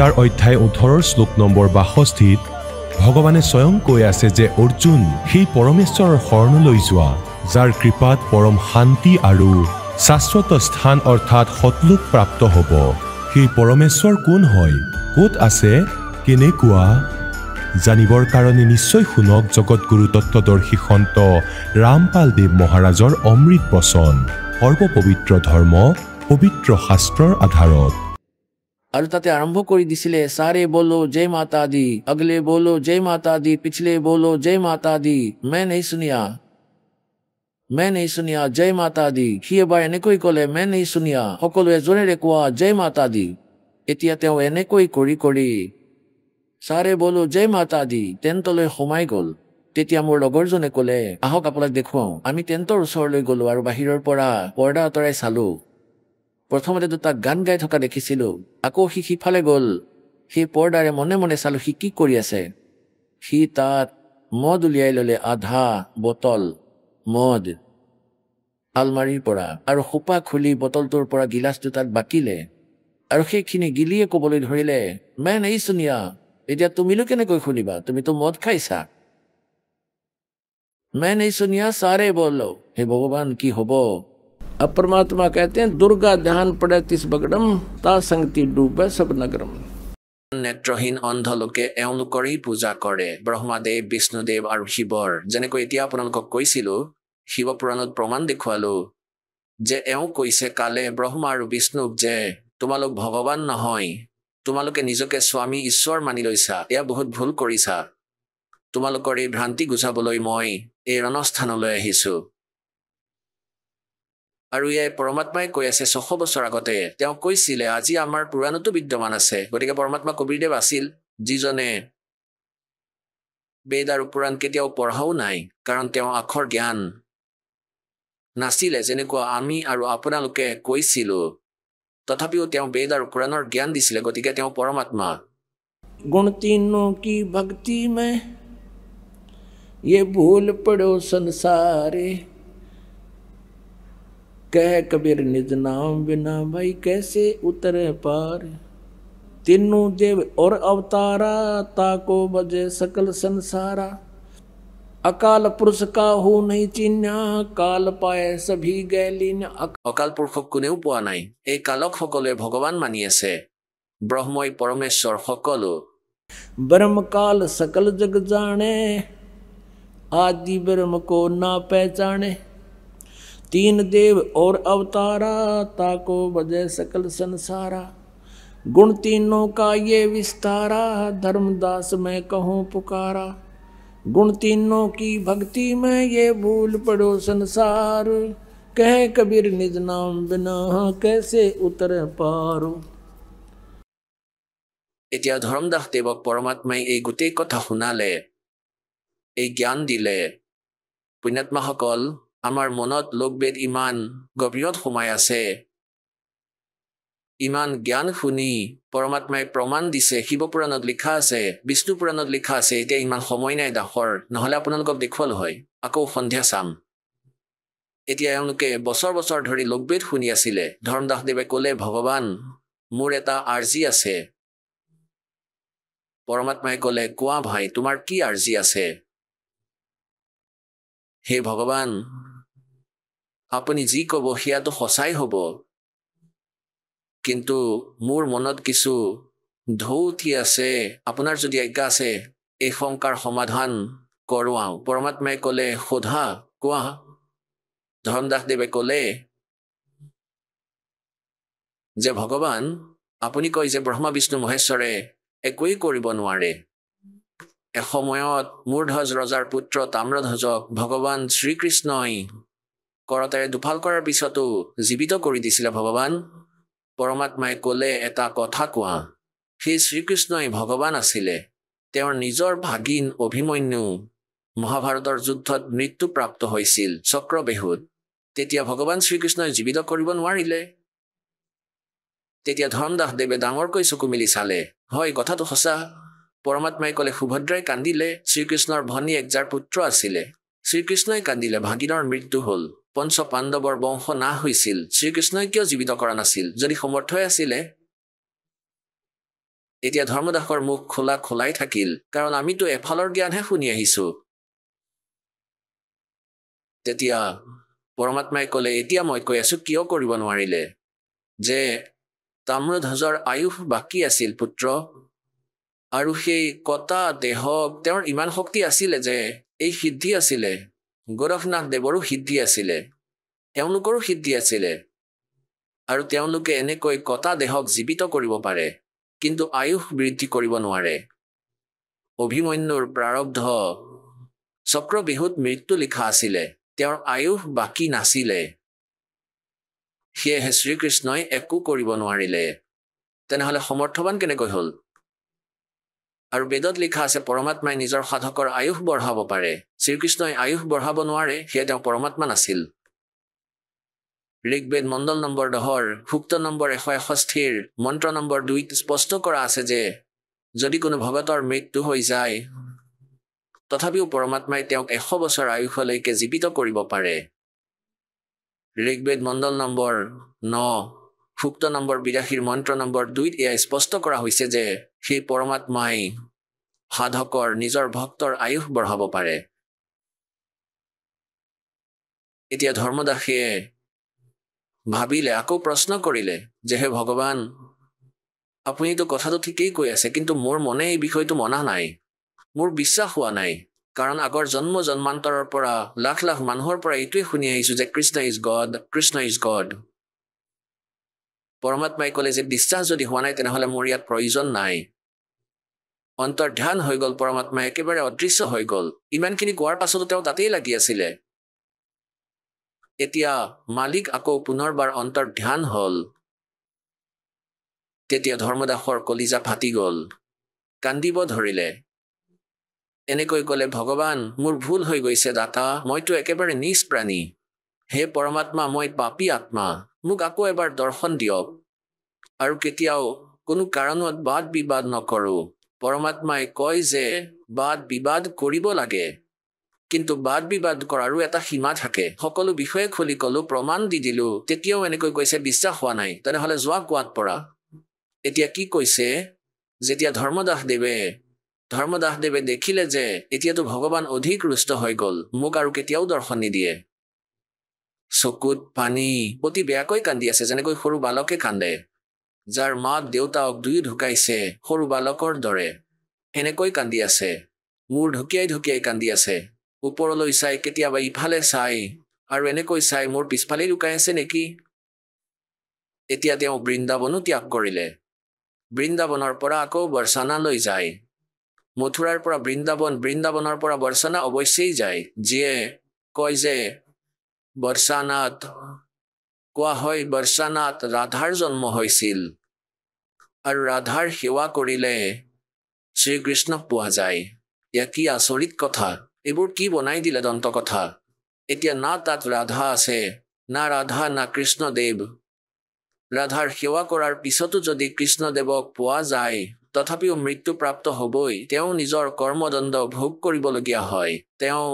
গীতাৰ অধ্যায় 18 শ্লোক নম্বৰ 62 ভগৱানে স্বয়ং কৈ আছে যে অৰ্জুন সেই পৰমেশ্বৰৰ শৰণলৈ যোৱা যাৰ কৃপাত পৰম শান্তি আৰু শাশ্বত স্থান অৰ্থাৎ সতলোক প্ৰাপ্ত হ'ব সেই পৰমেশ্বৰ কোন হয় ক'ত আছে কেনেকুৱা জানিবৰ কাৰণে নিশ্চয় শুনক জগতগুৰু তত্ত্বদৰ্শী সন্ত ৰামপাল দেৱ মহাৰাজৰ অমৃত বচন সৰ্বপবিত্ৰ ধৰ্ম পবিত্ৰ শাস্ত্ৰৰ আধাৰত और ताते आरंभ कर दिसिले सारे बोलो जय माता दी अगले बोलो जय माता दी पिछले बोलो जय माता दी मैं नहीं सुनिया जय माता दी ही बार এনেকৈ কলে मैं नहीं सुनिया সকলোৱে জোৰেৰে কোৱা जय माता दी এতিয়া তেওঁ এনেকৈ কৰি কৰি सारे बोलो जय माता दी টেণ্টলৈ সোমাই গল তেতিয়া মোৰ লগৰজনে কলে আহক আপোনাক দেখুৱাও আমি টেণ্টৰ ওচৰলৈ গলো আৰু বাহিৰৰ পৰা পৰ্দা আঁতৰাই চালো প্ৰথমতে দুটা গান গাই থকা দেখিছিলো আকৌ সি সিফালে গল সেই পৰ্দাৰে মনে মনে চালো সি কি কৰি আছে সি তাত মদ উলিয়াই ললে আধা বটল মদ আলমাৰীৰ পৰা আৰু খোপা খুলি বটলটোৰ পৰা গিলাচ দুটাত বাকিলে আৰু সেইখিনি গিলিয়ে ক'বলৈ ধৰিলে मैं नहीं सुनिया এতিয়া তুমিলো কেনেকৈ শুনিবা তুমিতো মদ খাইছা मैं नहीं सुनिया सारे बोलो हे भगवान की হব अब परमात्मा कहते हैं दुर्गा ध्यान पड़े तिस बगड़म ता संगति डूबे सब नगरम নেত্ৰহীন অন্ধ লোকে এওঁলোকৰেই পূজা কৰে ব্ৰহ্মাদেৱ বিষ্ণুদেৱ আৰু শিৱৰ যেনেকৈ এতিয়া আপোনালোকক কৈছিলো শিৱ পুৰাণত প্ৰমাণ দেখুৱালো যে এওঁ কৈছে কালে ব্ৰহ্মা আৰু বিষ্ণুক যে তোমালোক ভগৱান নহয় তোমালোকে নিজকে স্বামী ঈশ্বৰ মানি লৈছা এয়া বহুত ভুল কৰিছা তোমালোকৰ এই ভ্ৰান্তি গুচাবলৈ মই এই ৰণস্থানলৈ আহিছো আৰু এই পৰমাত্মাই কৈ আছে 600 বছৰ আগতে তেওঁ কৈছিলে আজি আমাৰ পুৰাণতো বিদ্যমান আছে গতিকে পৰমাত্মা কবিৰদেৱ আছিল যিজনে বেদ আৰু পুৰাণ কেতিয়াও পঢ়াও নাই কাৰণ তেওঁ আখৰ জ্ঞান নাছিলে যেনেকুৱা আমি আৰু আপোনালোকে কৈছিলো তথাপিও তেওঁ বেদ আৰু পুৰাণৰ জ্ঞান দিছিলে গতিকে তেওঁ পৰমাত্মা গুণ तीनों की भक्ति में ये भूल पड़ो संसारे कह कबीर निज नाम बिना भाई कैसे उतरे पार तीनों देव और अवतारा ताको बजे सकल संसारा अकाल पुरुष का हो नहीं चिन्हा काल पाए सभी गैलिन अकाल पुरुषक कोनेও পোৱা নাই এই কালক সকলোৱে ভগৱান মানি আছে ব্ৰহ্মই পৰমেশ্বৰ সকলো ब्रह्म काल सकल जग जाने आदि ब्रह्म को ना पहचाने तीन देव और अवतारा ताको बजे सकल संसारा गुण तीनों का ये विस्तारा धर्मदास मैं कहूँ पुकारा गुण तीनों की भक्ति में ये भूल पड़ो संसार कह कबीर निज नाम बिना कैसे उतर पारो এতিয়া ধৰ্মদাস দেৱক পৰমাত্মাই এই গোটেই কথা শুনালে এই জ্ঞান দিলে পুণ্যাত্মাসকল আমাৰ মনত লোকবেদ ইমান গভীৰত সোমাই আছে ইমান জ্ঞান শুনি পৰমাত্মাই প্ৰমাণ দিছে শিৱ পুৰাণত লিখা আছে বিষ্ণু পুৰাণত লিখা আছে এতিয়া ইমান সময় নাই দাসৰ নহলে আপোনালোকক দেখুৱালো হয় আকৌ সন্ধিয়া চাম এতিয়া এওঁলোকে বছৰ বছৰ ধৰি লোকবেদ শুনি আছিলে ধৰ্মদাস দেৱে ক'লে ভগৱান মোৰ এটা আৰ্জি আছে পৰমাত্মাই ক'লে কোৱা ভাই তোমাৰ কি আৰ্জি আছে হে ভগৱান আপুনি যি ক'ব সেয়াটো সঁচাই হ'ব কিন্তু মোৰ মনত কিছু ঢৌ উঠি আছে আপোনাৰ যদি আজ্ঞা আছে এই শংকাৰ সমাধান কৰোৱাও পৰমাত্মাই ক'লে সোধা কোৱা ধৰ্মদাস দেৱে ক'লে যে ভগৱান আপুনি কয় যে ব্ৰহ্মা বিষ্ণু মহেশ্বৰে একোৱেই কৰিব নোৱাৰে এসময়ত মূৰধ্বজ ৰজাৰ পুত্ৰ তাম্ৰধ্বজক ভগৱান শ্ৰীকৃষ্ণই কৰতেৰে দুফাল কৰাৰ পিছতো জীৱিত কৰি দিছিলে ভগৱান পৰমাত্মাই ক'লে এটা কথা কোৱা সেই শ্ৰীকৃষ্ণই ভগৱান আছিলে তেওঁৰ নিজৰ ভাগিন অভিমন্যু মহাভাৰতৰ যুদ্ধত মৃত্যুপ্ৰাপ্ত হৈছিল চক্ৰবেহুত তেতিয়া ভগৱান শ্ৰীকৃষ্ণই জীৱিত কৰিব নোৱাৰিলে তেতিয়া ধৰ্মদাস দেৱে ডাঙৰকৈ চকু মেলি চালে হয় কথাটো সঁচা পৰমাত্মাই ক'লে সুভদ্ৰাই কান্দিলে শ্ৰীকৃষ্ণৰ ভনী যাৰ পুত্ৰ আছিলে শ্ৰীকৃষ্ণই কান্দিলে ভাগিনৰ মৃত্যু হ'ল পঞ্চ পাণ্ডৱৰ বংশ নাশ হৈছিল শ্ৰীকৃষ্ণই কিয় জীৱিত কৰা নাছিল যদি সমৰ্থই আছিলে এতিয়া ধৰ্মদাসৰ মুখ খোলাই থাকিল, কাৰণ আমিতো এফালৰ জ্ঞানহে শুনি আহিছো। তেতিয়া পৰমাত্মাই ক'লে, এতিয়া মই কৈ আছো কিয় কৰিব নোৱাৰিলে, যে তাম্ৰধ্বজৰ আয়ুস বাকী আছিল পুত্ৰ, আৰু সেই কটা দেহ তেওঁৰ ইমান শক্তি আছিলে যে এই সিদ্ধি আছিলে, গোৰখনাথ দেৱৰো সিদ্ধি আছিলে, তেওঁলোকৰো সিদ্ধি আছিলে, আৰু তেওঁলোকে এনেকৈ কটা দেহক জীৱিত কৰিব পাৰে, কিন্তু আয়ুস বৃদ্ধি কৰিব নোৱাৰে। অভিমন্যুৰ প্ৰাৰব্ধ চক্ৰবিহুত মৃত্যু লিখা আছিলে, তেওঁৰ আয়ুস বাকী নাছিলে, সেয়েহে শ্ৰীকৃষ্ণই একো কৰিব নোৱাৰিলে। তেনেহলে সমৰ্থবান কেনেকৈ হ'ল? আৰু বেদত লিখা আছে পৰমাত্মাই নিজৰ সাধকৰ আয়ুস বঢ়াব পাৰে, শ্ৰীকৃষ্ণই আয়ুস বঢ়াব নোৱাৰে, সেয়ে তেওঁ পৰমাত্মা নাছিল। ঋগ্বেদ মণ্ডল নম্বৰ 10 সূক্ত নম্বৰ 161 মন্ত্ৰ নম্বৰ 2 স্পষ্ট কৰা আছে যে যদি কোনো ভগতৰ মৃত্যু হৈ যায়, তথাপিও পৰমাত্মাই তেওঁক 100 বছৰ আয়ুসলৈকে জীৱিত কৰিব পাৰে। ঋগ্বেদ মণ্ডল নম্বৰ 9 সূক্ত নম্বৰ 82 মন্ত্ৰ নম্বৰ 2 এয়া স্পষ্ট কৰা হৈছে যে সেই পৰমাত্মাই সাধকৰ নিজৰ ভক্তৰ আয়ুস বঢ়াব পাৰে। এতিয়া ধৰ্মদাসে ভাবিলে, আকৌ প্ৰশ্ন কৰিলে যে হে ভগৱান, আপুনিতো কথাটো ঠিকেই কৈ আছে, কিন্তু মোৰ মনে এই বিষয়টো মনা নাই, মোৰ বিশ্বাস হোৱা নাই, কাৰণ আগৰ জন্মান্তৰৰ পৰা লাখ লাখ মানুহৰ পৰা এইটোৱে শুনি আহিছো যে Krishna is God, Krishna is God. পৰমাত্মাই ক'লে যে বিশ্বাস যদি হোৱা নাই তেনেহলে মোৰ ইয়াত প্ৰয়োজন নাই। অন্তৰ্ধান হৈ গ'ল, পৰমাত্মাই একেবাৰে অদৃশ্য হৈ গ'ল। ইমানখিনি কোৱাৰ পাছতো তেওঁ তাতেই লাগি আছিলে। এতিয়া মালিক আকৌ পুনৰবাৰ অন্তৰ্ধান হ'ল। তেতিয়া ধৰ্মদাসৰ কলিজা ফাটি গ'ল, কান্দিব ধৰিলে। এনেকৈ ক'লে, ভগৱান মোৰ ভুল হৈ গৈছে দাতা, মইতো একেবাৰে নিজ প্ৰাণী, হে পৰমাত্মা মই পাপী আত্মা, মোক আকৌ এবাৰ দৰ্শন দিয়ক, আৰু কেতিয়াও কোনো কাৰণত বাদ বিবাদ নকৰো। পৰমাত্মাই কয় যে বাদ বিবাদ কৰিব লাগে, কিন্তু বাদ বিবাদ কৰাৰো এটা সীমা থাকে। সকলো বিষয়ে খুলি কলো, প্ৰমাণ দি দিলো, তেতিয়াও এনেকৈ কৈছে বিশ্বাস হোৱা নাই, তেনেহলে যোৱা কোৱাত পৰা। এতিয়া কি কৈছে, যেতিয়া ধৰ্মদাসদেৱে দেখিলে যে এতিয়াতো ভগৱান অধিক ৰুষ্ট হৈ গ'ল, মোক আৰু কেতিয়াও দৰ্শন নিদিয়ে, চকুত পানী, অতি বেয়াকৈ কান্দি আছে, যেনেকৈ সৰু বালকে কান্দে, যাৰ মাক দেউতাক দুয়ো ঢুকাইছে, সৰু বালকৰ দৰে এনেকৈ কান্দি আছে, মূৰ ঢুকিয়াই কান্দি আছে, ওপৰলৈ চাই, কেতিয়াবা ইফালে চাই, আৰু এনেকৈ চাই মোৰ পিছফালে লুকাই আছে নেকি। এতিয়া তেওঁ বৃন্দাবনো ত্যাগ কৰিলে, বৃন্দাবনৰ পৰা আকৌ বৰ্ষানালৈ যায়, মথুৰাৰ পৰা বৃন্দাবন, বৃন্দাবনৰ পৰা বৰ্ষানা অৱশ্যেই যায়, যিয়ে কয় যে বৰ্ষানাত কোৱা হয় বৰ্ষানাত ৰাধাৰ জন্ম হৈছিল, আৰু ৰাধাৰ সেৱা কৰিলে শ্ৰীকৃষ্ণক পোৱা যায়। এয়া কি আচৰিত কথা, এইবোৰ কি বনাই দিলে দন্ত কথা। এতিয়া না তাত ৰাধা আছে, না ৰাধা না কৃষ্ণদেৱ। ৰাধাৰ সেৱা কৰাৰ পিছতো যদি কৃষ্ণদেৱক পোৱা যায়, তথাপিও মৃত্যুপ্ৰাপ্ত হ'বই, তেওঁ নিজৰ কৰ্মদণ্ড ভোগ কৰিবলগীয়া হয়, তেওঁ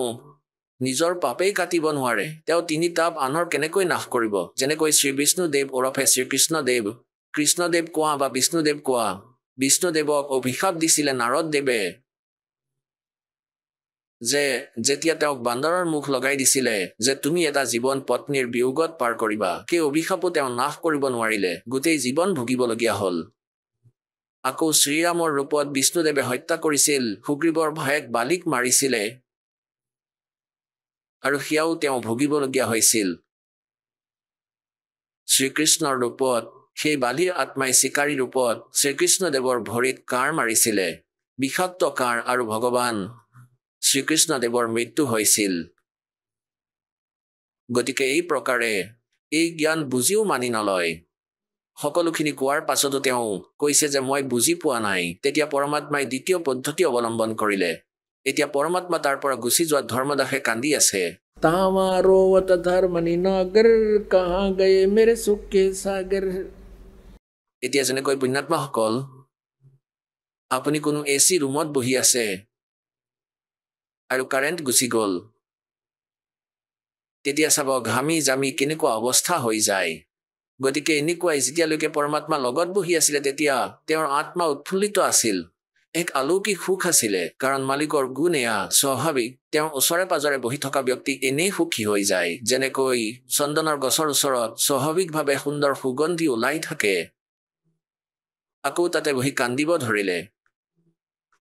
নিজৰ পাপেই কাটিব নোৱাৰে, তেওঁ 3 তাপ আনৰ কেনেকৈ নাশ কৰিব। যেনেকৈ শ্ৰী বিষ্ণুদেৱ ওৰফে শ্ৰীকৃষ্ণদেৱ, কৃষ্ণদেৱ কোৱা বা বিষ্ণুদেৱ কোৱা, বিষ্ণুদেৱক অভিশাপ দিছিলে নাৰদদেৱে, যে যেতিয়া তেওঁক বান্দৰৰ মুখ লগাই দিছিলে যে তুমি এটা জীৱন পত্নীৰ বিয়োগত পাৰ কৰিবা, সেই অভিশাপো তেওঁ নাশ কৰিব নোৱাৰিলে, গোটেই জীৱন ভুগিবলগীয়া হ'ল। আকৌ শ্ৰীৰামৰ ৰূপত বিষ্ণুদেৱে হত্যা কৰিছিল, সুগ্ৰীৱৰ ভায়েক বালিক মাৰিছিলে, আৰু সেয়াও তেওঁ ভুগিবলগীয়া হৈছিল। শ্ৰীকৃষ্ণৰ ৰূপত সেই বালিৰ আত্মাই চিকাৰী ৰূপত শ্ৰীকৃষ্ণদেৱৰ ভৰিত কাঁড় মাৰিছিলে, বিষাক্ত কাঁড়, আৰু ভগৱান শ্ৰীকৃষ্ণদেৱৰ মৃত্যু হৈছিল। গতিকে এই প্ৰকাৰে এই জ্ঞান বুজিও মানি নলয়। সকলোখিনি কোৱাৰ পাছতো তেওঁ কৈছে যে মই বুজি পোৱা নাই। তেতিয়া পৰমাত্মাই দ্বিতীয় পদ্ধতি অৱলম্বন কৰিলে। এতিয়া পৰমাত্মা তাৰ পৰা গুচি যোৱাত ধৰ্মদাসে কান্দি আছে। তামাৰোৱত ধৰ্মনি নগৰ কাহা গয়ে মেৰে সুখে সাগৰ। এতিয়া যেনেকৈ পুণ্যাত্মাসকল, আপুনি কোনো AC ৰুমত বহি আছে আৰু কাৰেণ্ট গুচি গ'ল, তেতিয়া চাব ঘামি জামি কেনেকুৱা অৱস্থা হৈ যায়। গতিকে এনেকুৱাই যেতিয়ালৈকে পৰমাত্মা লগত বহি আছিলে তেতিয়া তেওঁৰ আত্মা উৎফুল্লিত আছিল এক অলৌকিক সুখ আছিলে কাৰণ মালিকৰ গুণ এয়া স্বাভাৱিক তেওঁৰ ওচৰে পাজৰে বহি থকা ব্যক্তি এনেই সুখী হৈ যায় যেনেকৈ চন্দনৰ গছৰ ওচৰত স্বাভাৱিকভাৱে সুন্দৰ সুগন্ধি ওলাই থাকে আকৌ তাতে বহি কান্দিব ধৰিলে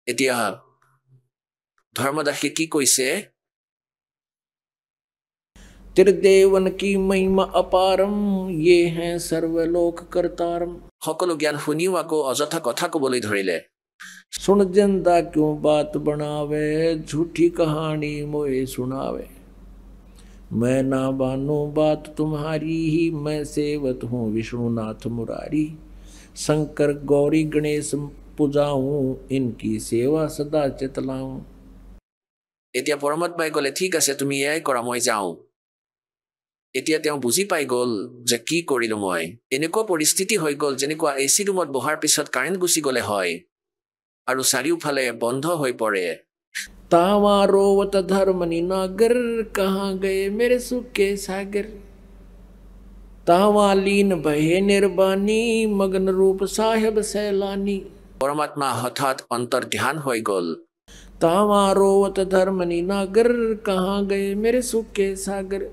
এতিয়া ধৰ্মদাসে কি কৈছে त्रिदेवन की महिमा अपारम ये हैं सर्वलोक करतारम সকলো জ্ঞান শুনিও আকৌ অযথা কথা ক'বলৈ ধৰিলে सुन जिंदा क्यों बात बनावे झूठी कहानी मोए सुनावे मैं ना बानो बात तुम्हारी ही मैं सेवत हूँ विष्णुनाथ मुरारी शंकर गौरी गणेश पूजाऊं इनकी सेवा सदा चितलाऊं এতিয়া পৰমাত্মাই ক'লে ঠিক আছে তুমি এয়াই কৰা মই যাওঁ এতিয়া তেওঁ বুজি পাই গ'ল যে কি কৰিলো মই এনেকুৱা পৰিস্থিতি হৈ গ'ল যেনেকুৱা এচি ৰুমত বহাৰ পিছত কাৰেণ্ট গুচি গ'লে হয় আৰু চাৰিওফালে বন্ধ হৈ পৰে तावा रोवत धर्मनि नागर कहाँ गए मेरे सुख के सागर तावा लीन भये निर्बानी मगन रूप साहेब सैलानी परमात्मा हठात अंतर ध्यान हो गल तावा रोवत धर्मनि नागर कहाँ गए मेरे सुख के सागर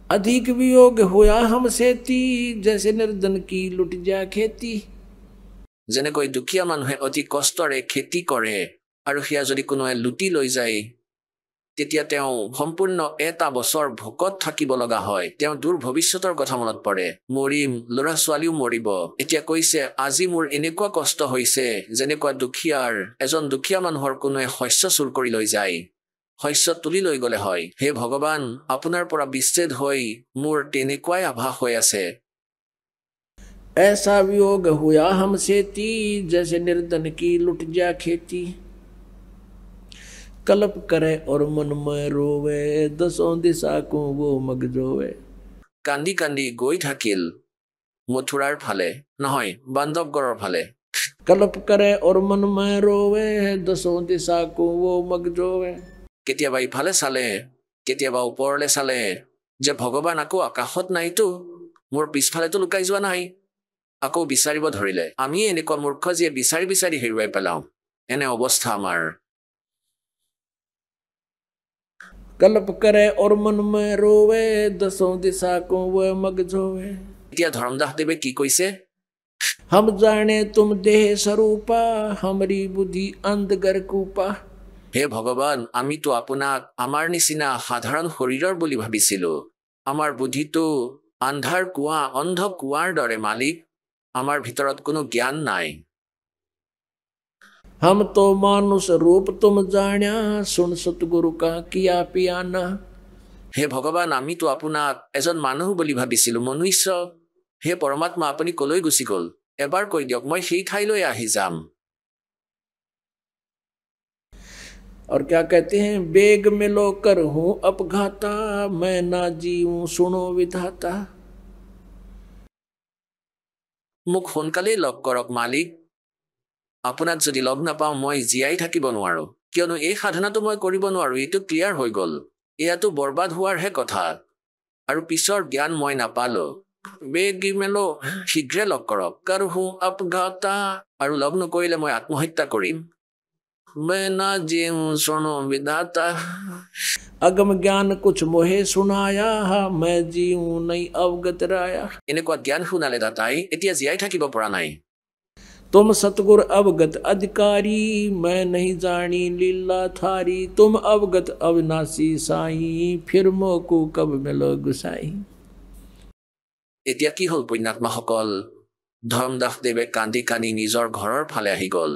अधिक वियोग होया हमसे ती जैसे निर्धन की लुट जा खेती যেনেকৈ দুখীয়া মানুহে অতি কষ্টৰে খেতি কৰে আৰু হিয়া যদি কোনোৱে লুটি লৈ যায় তেতিয়া তেওঁ সম্পূৰ্ণ এটা বছৰ ভোকত থাকিব লগা হয় তেওঁ দূৰ ভৱিষ্যতৰ কথা মনত পৰে মৰিম লৰা ছোৱালীও মৰিব এতিয়া কৈছে আজি মোৰ এনেকুৱা কষ্ট হৈছে যেনেকুৱা দুখীয়াৰ এজন দুখীয়া মানুহৰ কোনোৱে শস্য চুৰ কৰি লৈ যায় শস্য তুলি লৈ গলে হয় হে ভগৱান আপোনাৰ পৰা বিচ্ছেদ হৈ মোৰ তেনেকুৱাই আভাস হৈ আছে ऐसा वियोग हुआ हमसे ती जैसे निर्धन की लुट जा खेती कल्प करे और मन में रोवे दसों दिशा को वो मगजोवे कांदी कांदी गई থাকিল মথুৰাৰ ফালে নহয় বান্ধৱগড়ৰ ফালে कल्प करे और मन में रोवे दसों दिशा को वो मगजोवे কেতিয়াবা ইফালে চালে কেতিয়াবা ওপৰলে চালে যে ভগৱান আকৌ আকাশত নাইতো মোৰ পিছফালেতো লুকাই যোৱা নাই আকৌ বিচাৰিব ধৰিলে আমি এনেকুৱা মূৰ্খ যে বিচাৰি বিচাৰি হেৰুৱাই পেলাও এনে অৱস্থা আমাৰ कल्प करे और मन में रोवे दसों दिशा को वो मगजोवे এতিয়া ধৰ্মদাস দেৱে কি কৈছে हम जाने तुम देह स्वरूपा हमरी बुद्धि अंधगर कूपा হে ভগৱান আমিতো আপোনাক আমাৰ নিচিনা সাধাৰণ শৰীৰৰ বুলি ভাবিছিলো আমাৰ বুদ্ধিটো আন্ধাৰ কুৱা অন্ধ কুৱাৰ দৰে মালিক আমাৰ ভিতৰত কোনো জ্ঞান নাই हम तो मानुष रूप तुम जान्या सुन सतगुरु का किया पियाना হে ভগৱান আমিতো আপোনাক এজন মানুহ বুলি ভাবিছিলো মনুষ্য হে পৰমাত্মা আপুনি কলৈ গুচি গল এবাৰ কৈ দিয়ক মই সেই ঠাইলৈ আহি যাম और क्या कहते हैं बेग में लो कर हूँ अपघाता मैं ना जीऊं सुनो विधाता मुख সোনকালে লগ কৰক মালিক আপোনাক যদি লগ নাপাওঁ মই জীয়াই থাকিব নোৱাৰো কিয়নো এই সাধনাটো মই কৰিব নোৱাৰো এইটো ক্লিয়াৰ হৈ গল এয়াতো বৰবাদ হোৱাৰহে কথা আৰু পিছৰ জ্ঞান মই নাপালো বেগি মেলো শীঘ্ৰে লগ কৰক কৰ হूं अपघाता আৰু লগ নকৰিলে মই আত্মহত্যা কৰিম मैं ना जीऊं सुनो विधाता अगम ज्ञान कुछ मोहे सुनाया मैं जीऊं नहीं अवगत राया এনেকুৱা জ্ঞান শুনালে দাতাই এতিয়া জীয়াই থাকিব পৰা নাই तुम सतगुर अवगत अधिकारी मैं नहीं जानी लीला थारी तुम अवगत अविनाशी साई फिर मोको कब मिलो गुसाई এতিয়া কি হল পুণ্যাত্মাসকল ধৰ্মদাস দেৱে কান্দি কান্দি নিজৰ ঘৰৰ ফালে আহি গল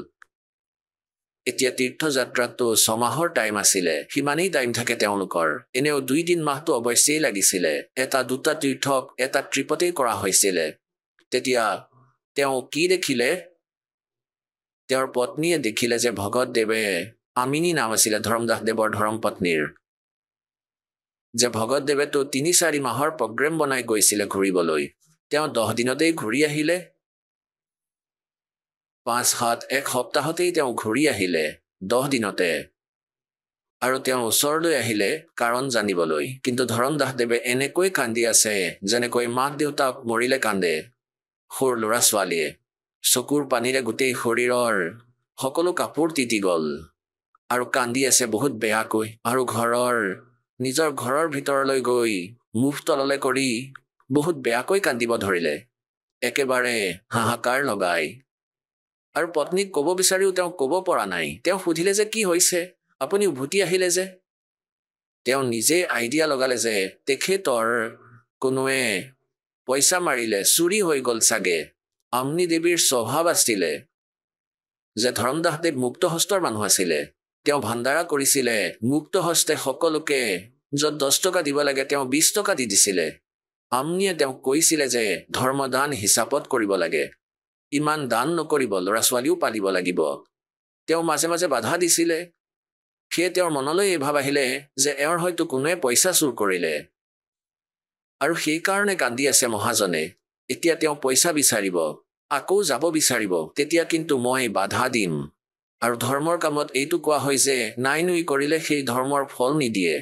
এতিয়া তীৰ্থযাত্ৰাটো 6 মাহৰ টাইম আছিলে হিমানেই টাইম থাকে তেওঁলোকৰ এনেও 2 দিন মাহটো অৱশ্যেই লাগিছিলে এটা দুটা তীৰ্থক এটা ট্ৰিপতেই কৰা হৈছিলে তেতিয়া তেওঁ কি দেখিলে তেওঁৰ পত্নীয়ে দেখিলে যে ভগত দেৱে আমিনী নাম আছিলে ধৰ্মদাস দেৱৰ ধৰ্ম পত্নীৰ যে ভগত দেৱে তো 3-4 মাহৰ প্ৰগ্ৰাম বনাই গৈছিলে ঘূৰিবলৈ তেওঁ 10 দিনতেই ঘূৰি আহিলে 5-7 এক সপ্তাহতেই তেওঁ ঘূৰি আহিলে 10 দিনতে আৰু তেওঁ ওচৰলৈ আহিলে কাৰণ জানিবলৈ। কিন্তু ধৰমদাসদেৱে এনেকৈ কান্দি আছে যেনেকৈ মাক দেউতাক মৰিলে কান্দে সৰু ল'ৰা ছোৱালীয়ে। চকুৰ পানীৰে গোটেই শৰীৰৰ সকলো কাপোৰ তিতি গ'ল আৰু কান্দি আছে বহুত বেয়াকৈ। আৰু নিজৰ ঘৰৰ ভিতৰলৈ গৈ মুখ তললৈ কৰি বহুত বেয়াকৈ কান্দিব ধৰিলে, একেবাৰে হাহাকাৰ লগাই। আৰু পত্নীক ক'ব বিচাৰিও তেওঁ ক'ব পৰা নাই। তেওঁ সুধিলে যে কি হৈছে, আপুনি উভতি আহিলে যে? তেওঁ নিজে আইডিয়া লগালে যে তেখেতৰ কোনোৱে পইচা মাৰিলে, চুৰি হৈ গ'ল চাগে। আমনি দেৱীৰ স্বভাৱ আছিলে যে ধৰমদাসদেৱ মুক্তহস্তৰ মানুহ আছিলে। তেওঁ ভাণ্ডাৰা কৰিছিলে, মুক্তহস্তে সকলোকে য'ত 10 টকা দিব লাগে তেওঁ 20 টকা দি দিছিলে। আমনিয়ে তেওঁক কৈছিলে যে ধৰ্মদান হিচাপত কৰিব লাগে, ইমান দান নকৰিব, ল'ৰা ছোৱালীও পালিব লাগিব। তেওঁ মাজে মাজে বাধা দিছিলে। সেয়ে তেওঁৰ মনলৈ এই ভাৱ আহিলে যে এওঁৰ হয়তো কোনোৱে পইচা চুৰ কৰিলে আৰু সেইকাৰণে কান্দি আছে মহাজনে। এতিয়া তেওঁ পইচা বিচাৰিব, আকৌ যাব বিচাৰিব, তেতিয়া কিন্তু মই বাধা দিম। আৰু ধৰ্মৰ কামত এইটো কোৱা হয় যে নাই নুই কৰিলে সেই ধৰ্মৰ ফল নিদিয়ে।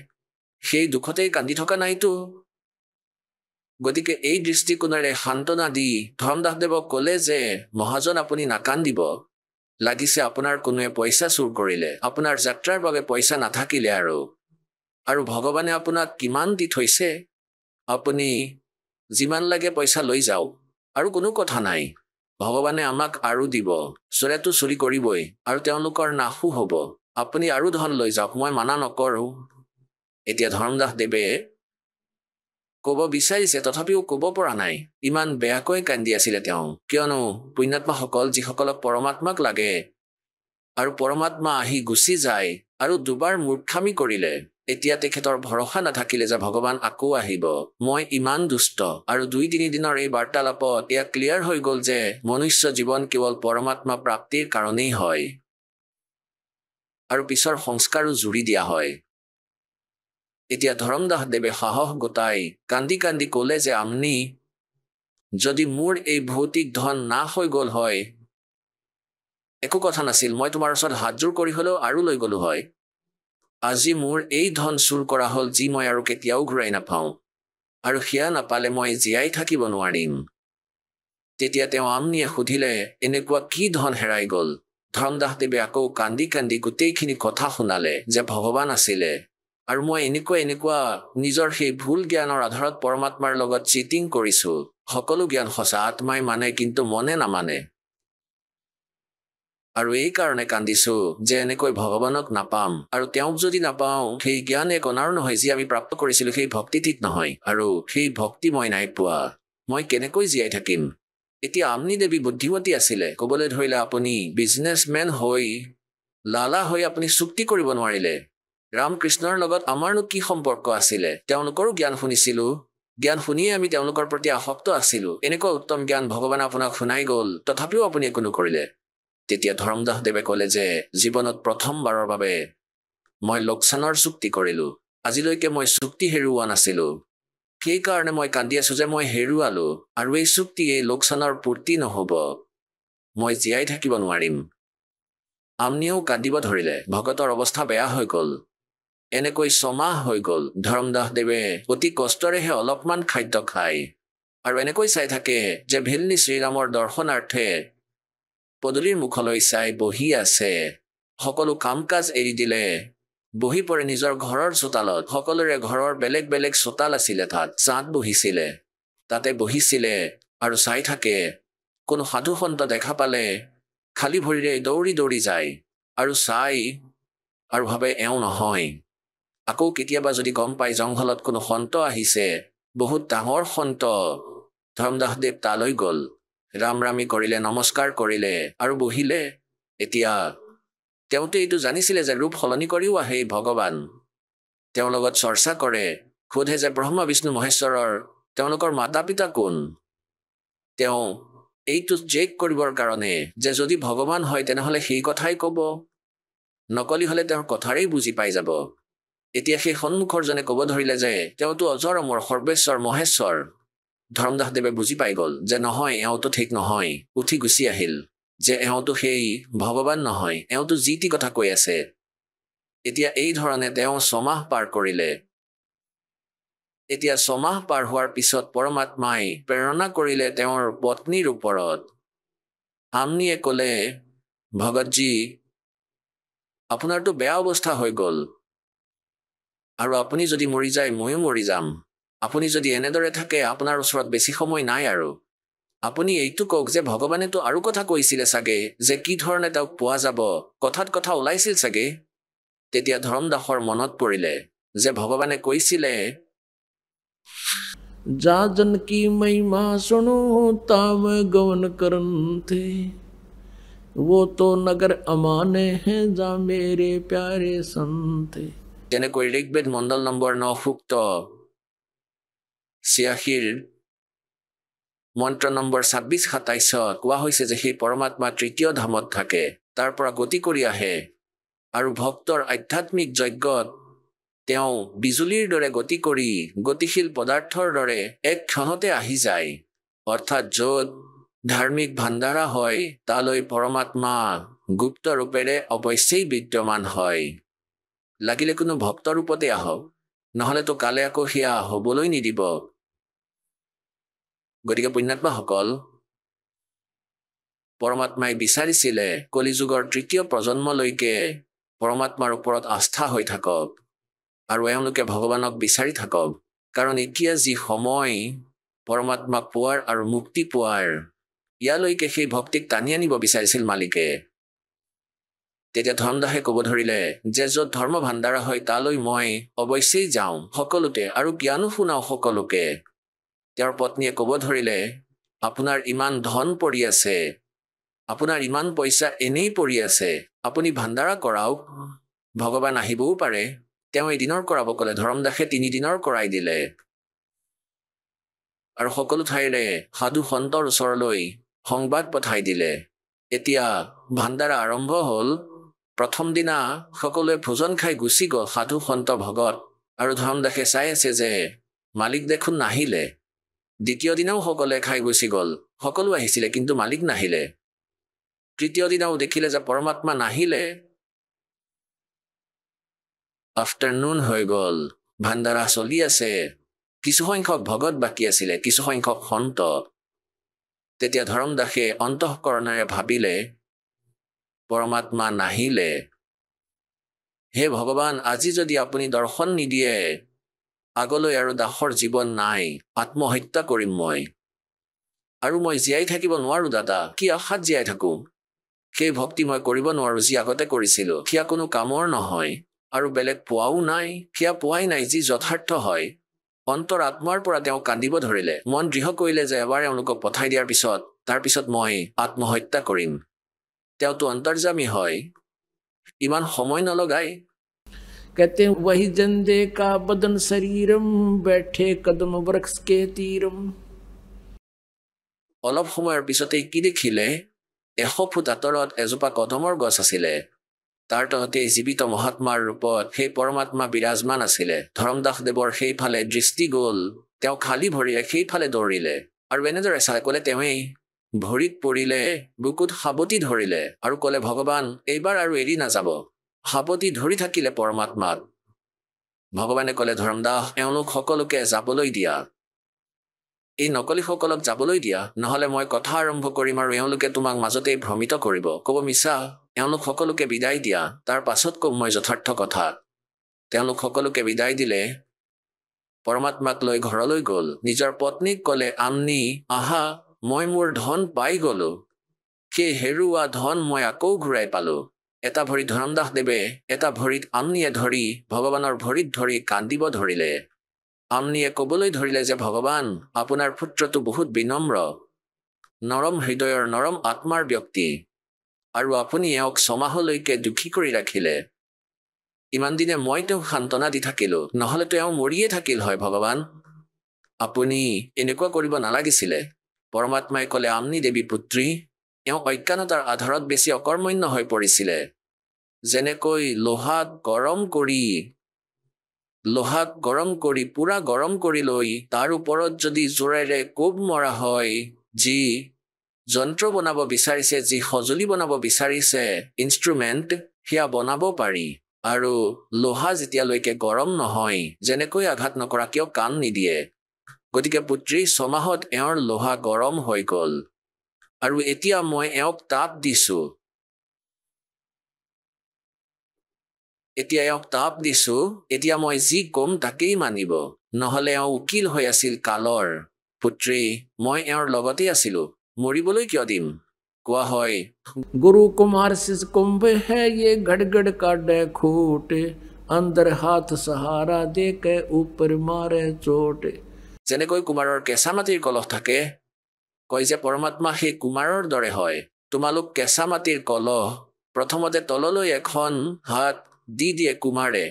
সেই দুখতেই কান্দি থকা নাইতো। গতিকে এই দৃষ্টিকোণেৰে সান্তনা দি ধৰমদাসদেৱক ক'লে যে মহাজন আপুনি নাকান্দিব, লাগিছে আপোনাৰ কোনোৱে পইচা চুৰ কৰিলে, আপোনাৰ যাত্ৰাৰ বাবে পইচা নাথাকিলে আৰু ভগৱানে আপোনাক কিমান দি থৈছে, আপুনি যিমান লাগে পইচা লৈ যাওক, আৰু কোনো কথা নাই, ভগৱানে আমাক আৰু দিব। চোৰেতো চুৰি কৰিবই আৰু তেওঁলোকৰ নাশো হ'ব, আপুনি আৰু ধন লৈ যাওক, মই মানা নকৰোঁ। এতিয়া ধৰমদাসদেৱে ক'ব বিচাৰিছে তথাপিও ক'ব পৰা নাই, ইমান বেয়াকৈ কান্দি আছিলে তেওঁ। কিয়নো পুণ্যাত্মাসকল যিসকলক পৰমাত্মাক লাগে আৰু পৰমাত্মা আহি গুচি যায় আৰু দুবাৰ মূৰ্খামি কৰিলে, এতিয়া তেখেতৰ ভৰসা নাথাকিলে যে ভগৱান আকৌ আহিব। মই ইমান দুষ্ট। আৰু 2-3 দিনৰ এই বাৰ্তালাপত এয়া ক্লিয়াৰ হৈ গ'ল যে মনুষ্য জীৱন কেৱল পৰমাত্মা প্ৰাপ্তিৰ কাৰণেই হয় আৰু পিছৰ সংস্কাৰো জুৰি দিয়া হয়। এতিয়া ধৰমদাসদেৱে সাহস গোটাই কান্দি কান্দি ক'লে যে আমনি, যদি মোৰ এই ভৌতিক ধন নাশ হৈ গ'ল হয় একো কথা নাছিল, মই তোমাৰ ওচৰত হাতযোৰ কৰি হ'লেও আৰু লৈ গ'লো হয়। আজি মোৰ এই ধন চুৰ কৰা হ'ল যি মই আৰু কেতিয়াও ঘূৰাই নাপাওঁ, আৰু সেয়া নাপালে মই জীয়াই থাকিব নোৱাৰিম। তেতিয়া তেওঁ আমনিয়ে সুধিলে এনেকুৱা কি ধন হেৰাই গ'ল? ধৰমদাসদেৱে আকৌ কান্দি কান্দি গোটেইখিনি কথা শুনালে যে ভগৱান আছিলে আৰু মই এনেকুৱা নিজৰ সেই ভুল জ্ঞানৰ আধাৰত পৰমাত্মাৰ লগত চিটিং কৰিছো। সকলো জ্ঞান সঁচা, আত্মাই মানে কিন্তু মনে নামানে। আৰু এই কাৰণে কান্দিছো যে এনেকৈ ভগৱানক নাপাম, আৰু তেওঁক যদি নাপাওঁ সেই জ্ঞান এক অনাৰো নহয় যি আমি প্ৰাপ্ত কৰিছিলো, সেই ভক্তি ঠিক নহয়, আৰু সেই ভক্তি মই নাই পোৱা, মই কেনেকৈ জীয়াই থাকিম? এতিয়া আমনি দেৱী বুদ্ধিমতী আছিলে, ক'বলৈ ধৰিলে আপুনি বিজনেছমেন হৈ লালা হৈ আপুনি চুক্তি কৰিব নোৱাৰিলে। ৰামকৃষ্ণৰ লগত আমাৰনো কি সম্পৰ্ক আছিলে? তেওঁলোকৰো জ্ঞান শুনিছিলো, জ্ঞান শুনিয়ে আমি তেওঁলোকৰ প্ৰতি আসক্ত আছিলো। এনেকুৱা উত্তম জ্ঞান ভগৱানে আপোনাক শুনাই গ'ল, তথাপিও আপুনি একো নকৰিলে। তেতিয়া ধৰমদাসদেৱে ক'লে যে জীৱনত প্ৰথমবাৰৰ বাবে মই লোকচানৰ চুক্তি কৰিলো। আজিলৈকে মই চুক্তি হেৰুওৱা নাছিলো, সেইকাৰণে মই কান্দি আছো যে মই হেৰুৱালো, আৰু এই চুক্তি এই লোকচানৰ পূৰ্তি নহ'ব, মই জীয়াই থাকিব নোৱাৰিম। আমনিয়েও কান্দিব ধৰিলে, ভকতৰ অৱস্থা বেয়া হৈ গ'ল। এনেকৈ 6 মাহ হৈ গ'ল। ধৰমদাসদেৱে অতি কষ্টৰেহে অলপমান খাদ্য খায় আৰু এনেকৈ চাই থাকে যে ভেলনি শ্ৰীৰামৰ দৰ্শনাৰ্থে পদূলিৰ মুখলৈ চাই বহি আছে। সকলো কাম কাজ এৰি দিলে, বহি পৰে নিজৰ ঘৰৰ চোতালত। সকলোৰে ঘৰৰ বেলেগ বেলেগ চোতাল আছিলে, তাত চাঁদ বহিছিলে, তাতে বহিছিলে আৰু চাই থাকে। কোনো সাধু সন্ত দেখা পালে খালী ভৰিৰে দৌৰি দৌৰি যায় আৰু চাই আৰু ভাবে এওঁ নহয়। আকৌ কেতিয়াবা যদি গম পাই জংঘলত কোনো সন্ত আহিছে, বহুত ডাঙৰ সন্ত, ধৰমদাসদেৱ তালৈ গ'ল, ৰামৰামী কৰিলে, নমস্কাৰ কৰিলে আৰু বহিলে। এতিয়া তেওঁতো এইটো জানিছিলে যে ৰূপ সলনি কৰিও আহে ভগৱান। তেওঁৰ লগত চৰ্চা কৰে, সোধে যে ব্ৰহ্মা বিষ্ণু মহেশ্বৰৰ তেওঁলোকৰ মাতা পিতা কোন? তেওঁ এইটো চেক কৰিবৰ কাৰণে যে যদি ভগৱান হয় তেনেহ'লে সেই কথাই ক'ব, নকলি হ'লে তেওঁৰ কথাৰেই বুজি পাই যাব। এতিয়া সেই সন্মুখৰজনে ক'ব ধৰিলে যে তেওঁতো অজৰ অমৰ সৰ্বেশ্বৰ মহেশ্বৰ। ধৰমদাসদেৱে বুজি পাই গ'ল যে নহয়, এওঁতো ঠিক নহয়। উঠি গুচি আহিল যে এওঁতো সেই ভগৱান নহয়, এওঁতো যি টি কথা কৈ আছে। এতিয়া এই ধৰণে তেওঁ 6 মাহ পাৰ কৰিলে। এতিয়া 6 মাহ পাৰ হোৱাৰ পিছত পৰমাত্মাই প্ৰেৰণা কৰিলে তেওঁৰ পত্নীৰ ওপৰত। আমনিয়ে ক'লে, ভগতজী, আপোনাৰতো বেয়া অৱস্থা হৈ গ'ল, আৰু আপুনি যদি মৰি যায় ময়ো মৰি যাম। আপুনি যদি এনেদৰে থাকে আপোনাৰ ওচৰত বেছি সময় নাই আৰু। আপুনি এইটো কওক যে ভগৱানেতো আৰু কথা কৈছিলে চাগে, যে কি ধৰণে তেওঁক পোৱা যাব, কথাত কথা ওলাইছিল চাগে। তেতিয়া ধৰ্মদাসৰ মনত পৰিলে যে ভগৱানে কৈছিলে, जा जन की महिमा सुनो ताम गवन करन थे, वो तो नगर अमाने हैं जा मेरे प्यारे संते। তেনেকৈ ঋগ্বেদ মণ্ডল নম্বৰ 9 সূক্ত 86 মন্ত্ৰ নম্বৰ 26-27 কোৱা হৈছে যে সেই পৰমাত্মা তৃতীয় ধামত থাকে, তাৰ পৰা গতি কৰি আহে, আৰু ভক্তৰ আধ্যাত্মিক যজ্ঞত তেওঁ বিজুলীৰ দৰে গতি কৰি গতিশীল পদাৰ্থৰ দৰে এক ক্ষণতে আহি যায়। অৰ্থাৎ য'ত ধাৰ্মিক ভাণ্ডাৰা হয় তালৈ পৰমাত্মা গুপ্ত ৰূপেৰে অৱশ্যেই বিদ্যমান হয়। লাগিলে কোনো ভক্ত ৰূপতে আহক, নহ'লেতো কালে আকৌ সেয়া হ'বলৈ নিদিব। গতিকে পুণ্যাত্মাসকল, পৰমাত্মাই বিচাৰিছিলে কলিযুগৰ তৃতীয় প্ৰজন্মলৈকে পৰমাত্মাৰ ওপৰত আস্থা হৈ থাকক, আৰু এওঁলোকে ভগৱানক বিচাৰি থাকক। কাৰণ এতিয়া যি সময় পৰমাত্মাক পোৱাৰ আৰু মুক্তি পোৱাৰ, ইয়ালৈকে সেই ভক্তিক টানি আনিব বিচাৰিছিল মালিকে। তেতিয়া ধৰ্মদাসে ক'ব ধৰিলে যে য'ত ধৰ্ম ভাণ্ডাৰা হয় তালৈ মই অৱশ্যেই যাওঁ সকলোতে, আৰু জ্ঞানো শুনাও সকলোকে। তেওঁৰ পত্নীয়ে ক'ব ধৰিলে, আপোনাৰ ইমান ধন পৰি আছে, আপোনাৰ ইমান পইচা এনেই পৰি আছে, আপুনি ভাণ্ডাৰা কৰাওক, ভগৱান আহিবও পাৰে। তেওঁ এদিনৰ কৰাব ক'লে, ধৰ্মদাসে 3 দিনৰ কৰাই দিলে। আৰু সকলো ঠাইৰে সাধু সন্তৰ ওচৰলৈ সংবাদ পঠাই দিলে। এতিয়া ভাণ্ডাৰা আৰম্ভ হ'ল। প্ৰথম দিনা সকলোৱে ভোজন খাই গুচি গ'ল, সাধু সন্ত ভগত, আৰু ধৰ্মদাসে চাই আছে যে মালিক দেখোন নাহিলে। দ্বিতীয় দিনাও সকলোৱে খাই গুচি গ'ল, সকলো আহিছিলে কিন্তু মালিক নাহিলে। তৃতীয় দিনাও দেখিলে যে পৰমাত্মা নাহিলে। আফটাৰনুন হৈ গ'ল, ভাণ্ডাৰা চলি আছে, কিছুসংখ্যক ভগত বাকী আছিলে, কিছুসংখ্যক সন্ত। তেতিয়া ধৰ্মদাসে অন্তঃকৰণেৰে ভাবিলে, পৰমাত্মা নাহিলে। হে ভগৱান, আজি যদি আপুনি দৰ্শন নিদিয়ে, আগলৈ আৰু দাসৰ জীৱন নাই, আত্মহত্যা কৰিম মই। আৰু মই জীয়াই থাকিব নোৱাৰো দাদা, কি আশাত জীয়াই থাকো? সেই ভক্তি মই কৰিব নোৱাৰো যি আগতে কৰিছিলো, সেয়া কোনো কামৰ নহয়, আৰু বেলেগ পোৱাও নাই, সেয়া পোৱাই নাই যি যথাৰ্থ হয়। অন্তৰ আত্মাৰ পৰা তেওঁ কান্দিব ধৰিলে, মন দৃঢ় কৰিলে যে এবাৰ এওঁলোকক পঠাই দিয়াৰ পিছত তাৰপিছত মই আত্মহত্যা কৰিম। তেওঁতো অন্তৰ্যামী হয়, ইমান সময় নলগাই। कहते वही जंदे का बदन शरीरम बैठे कदम वृक्ष के तीरम। অলপ সময়ৰ পিছতেই কি দেখিলে, 100 ফুট আঁতৰত এজোপা কদমৰ গছ আছিলে। তাৰ তলতেই জীৱিত মহাত্মাৰ ৰূপত সেই পৰমাত্মা বিৰাজমান আছিলে। ধৰ্মদাসদেৱৰ সেইফালে দৃষ্টি গ'ল, তেওঁ খালী ভৰিৰে সেইফালে দৌৰিলে, আৰু এনেদৰে চাই ক'লে, তেওঁৱেই ভৰিত পৰিলে, বুকুত সাৱটি ধৰিলে, আৰু ক'লে, ভগৱান এইবাৰ আৰু এৰি নাযাব। সাৱটি ধৰি থাকিলে পৰমাত্মাক। ভগৱানে ক'লে, ধৰ্মদাস, এওঁলোক সকলোকে যাবলৈ দিয়া, এই নকলিসকলক যাবলৈ দিয়া, নহ'লে মই কথা আৰম্ভ কৰিম আৰু এওঁলোকে তোমাক মাজতেই ভ্ৰমিত কৰিব, ক'ব মিছা। এওঁলোক সকলোকে বিদায় দিয়া, তাৰ পাছত ক'ম মই যথাৰ্থ কথা। তেওঁলোক সকলোকে বিদায় দিলে, পৰমাত্মাক লৈ ঘৰলৈ গ'ল। নিজৰ পত্নীক ক'লে, আমনি আহা, মই মোৰ ধন পাই গ'লো, সেই হেৰুৱা ধন মই আকৌ ঘূৰাই পালো। এটা ভৰিত ধৰ্মদাসদেৱে, এটা ভৰিত আমনিয়ে ধৰি ভগৱানৰ ভৰিত ধৰি কান্দিব ধৰিলে। আমনিয়ে ক'বলৈ ধৰিলে যে ভগৱান, আপোনাৰ পুত্ৰটো বহুত বিনম্ৰ, নৰম হৃদয়ৰ, নৰম আত্মাৰ ব্যক্তি, আৰু আপুনি এওঁক 6 মাহলৈকে দুখী কৰি ৰাখিলে। ইমান দিনে মই তেওঁক সান্তনা দি থাকিলো, নহ'লেতো এওঁ মৰিয়ে থাকিল হয় ভগৱান। আপুনি এনেকুৱা কৰিব নালাগিছিলে। পৰমাত্মাই ক'লে, আমনি দেৱী পুত্ৰী, এওঁ অজ্ঞানতাৰ আধাৰত বেছি অকৰ্মণ্য হৈ পৰিছিলে। যেনেকৈ লোহাক গৰম কৰি পুৰা গৰম কৰি লৈ তাৰ ওপৰত যদি জোৰেৰে কোব মৰা হয়, যি যন্ত্ৰ বনাব বিচাৰিছে, যি সঁজুলি বনাব বিচাৰিছে, ইনষ্ট্ৰুমেণ্ট, সেয়া বনাব পাৰি। আৰু লোহা যেতিয়ালৈকে গৰম নহয় যেনেকৈ আঘাত নকৰা কিয় কাণ নিদিয়ে গতিকে পুত্ৰী 6 মাহত এওঁৰ লোহা গৰম হৈ গ'ল আৰু এতিয়া মই এওঁক তাপ দিছো এতিয়া মই যি কম তাকেই মানিব নহলে এওঁ উকিল হৈ আছিল কালৰ পুত্ৰী মই এওঁৰ লগতে আছিলো মৰিবলৈ কিয় দিম কোৱা হয় গুৰু কুমাৰ সিস কুম্ভ হে ये गड़गड़ का खूट अंदर हाथ सहारा दे के ऊपर मारे चोट যেনেকৈ কুমাৰৰ কেঁচা মাটিৰ কলহ থাকে কয় যে পৰমাত্মা সেই কুমাৰৰ দৰে হয় তোমালোক কেঁচা মাটিৰ কলহ প্ৰথমতে তললৈ এখন হাত দি দিয়ে কুমাৰে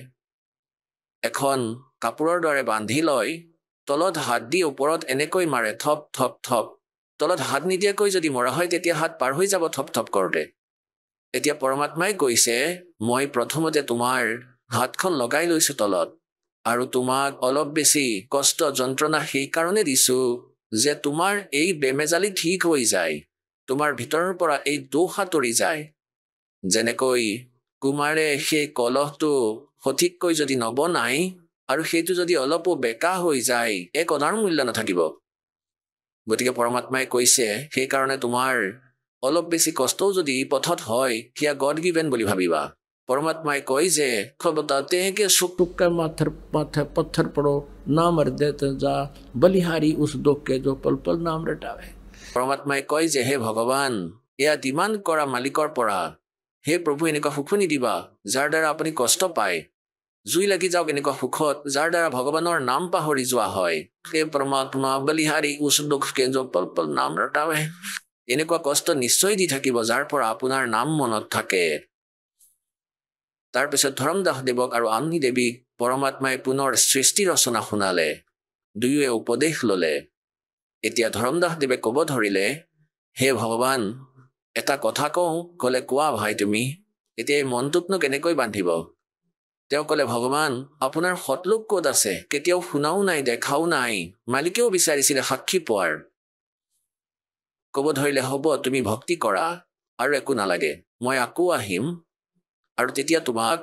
এখন কাপোৰৰ দৰে বান্ধি লয় তলত হাত দি ওপৰত এনেকৈ মাৰে থপ থপ থপ তলত হাত নিদিয়াকৈ যদি মৰা হয় তেতিয়া হাত পাৰ হৈ যাব থপ থপ কৰোতে এতিয়া পৰমাত্মাই কৈছে মই প্ৰথমতে তোমাৰ হাতখন লগাই লৈছো তলত আৰু তোমাক অলপ বেছি কষ্ট যন্ত্ৰণা সেই কাৰণে দিছো যে তোমাৰ এই বেমেজালি ঠিক হৈ যায় তোমাৰ ভিতৰৰ পৰা এই দোষ আঁতৰি যায় যেনেকৈ কুমাৰে সেই কলহটো সঠিককৈ যদি নবনাই আৰু সেইটো যদি অলপো বেকা হৈ যায় এক অনাৰ মূল্য নাথাকিব গতিকে পৰমাত্মাই কৈছে সেই কাৰণে তোমাৰ অলপ বেছি কষ্টও যদি পথত হয় সেয়া গড গিভেন বুলি ভাবিবা परमात्मा कोई जे खुद बताते हैं कि सुख दुख के माथे पत्थर पड़ो नाम हृदय जा बलिहारी उस दुख के जो पल पल नाम रटावे परमात्मा कोई जे हे भगवान या डिमांड करा मालिकर परा हे प्रभु এনেকুৱা সুখ নিদিবা যাৰ দ্বাৰা আপুনি কষ্ট পায় জুই লাগি যাওক এনেকুৱা সুখত যাৰ দ্বাৰা ভগৱানৰ নাম পাহৰি যোৱা হয় হে परमात्मा बलिहारी उस दुख के जो पल पल नाम रटावे এনেকুৱা কষ্ট নিশ্চয় দি থাকিব যাৰ পৰা আপোনাৰ নাম মনত থাকে তাৰ পিছত ধৰ্মদাস দেৱক আৰু আম্নি দেৱীক পৰমাত্মাই পুনৰ সৃষ্টি ৰচনা শুনালে দুয়োৱে উপদেশ ললে এতিয়া ধৰ্মদাস দেৱে ক'ব ধৰিলে হে ভগৱান এটা কথা কওঁ ক'লে কোৱা ভাই তুমি এতিয়া মনটোকনো কেনেকৈ বান্ধিব তেওঁ ক'লে ভগৱান আপোনাৰ সতলোক ক'ত আছে কেতিয়াও শুনাও নাই দেখাও নাই মালিকেও বিচাৰিছিলে সাক্ষী পোৱাৰ ক'ব ধৰিলে হ'ব তুমি ভক্তি কৰা আৰু একো নালাগে মই আকৌ আহিম আৰু তেতিয়া তোমাক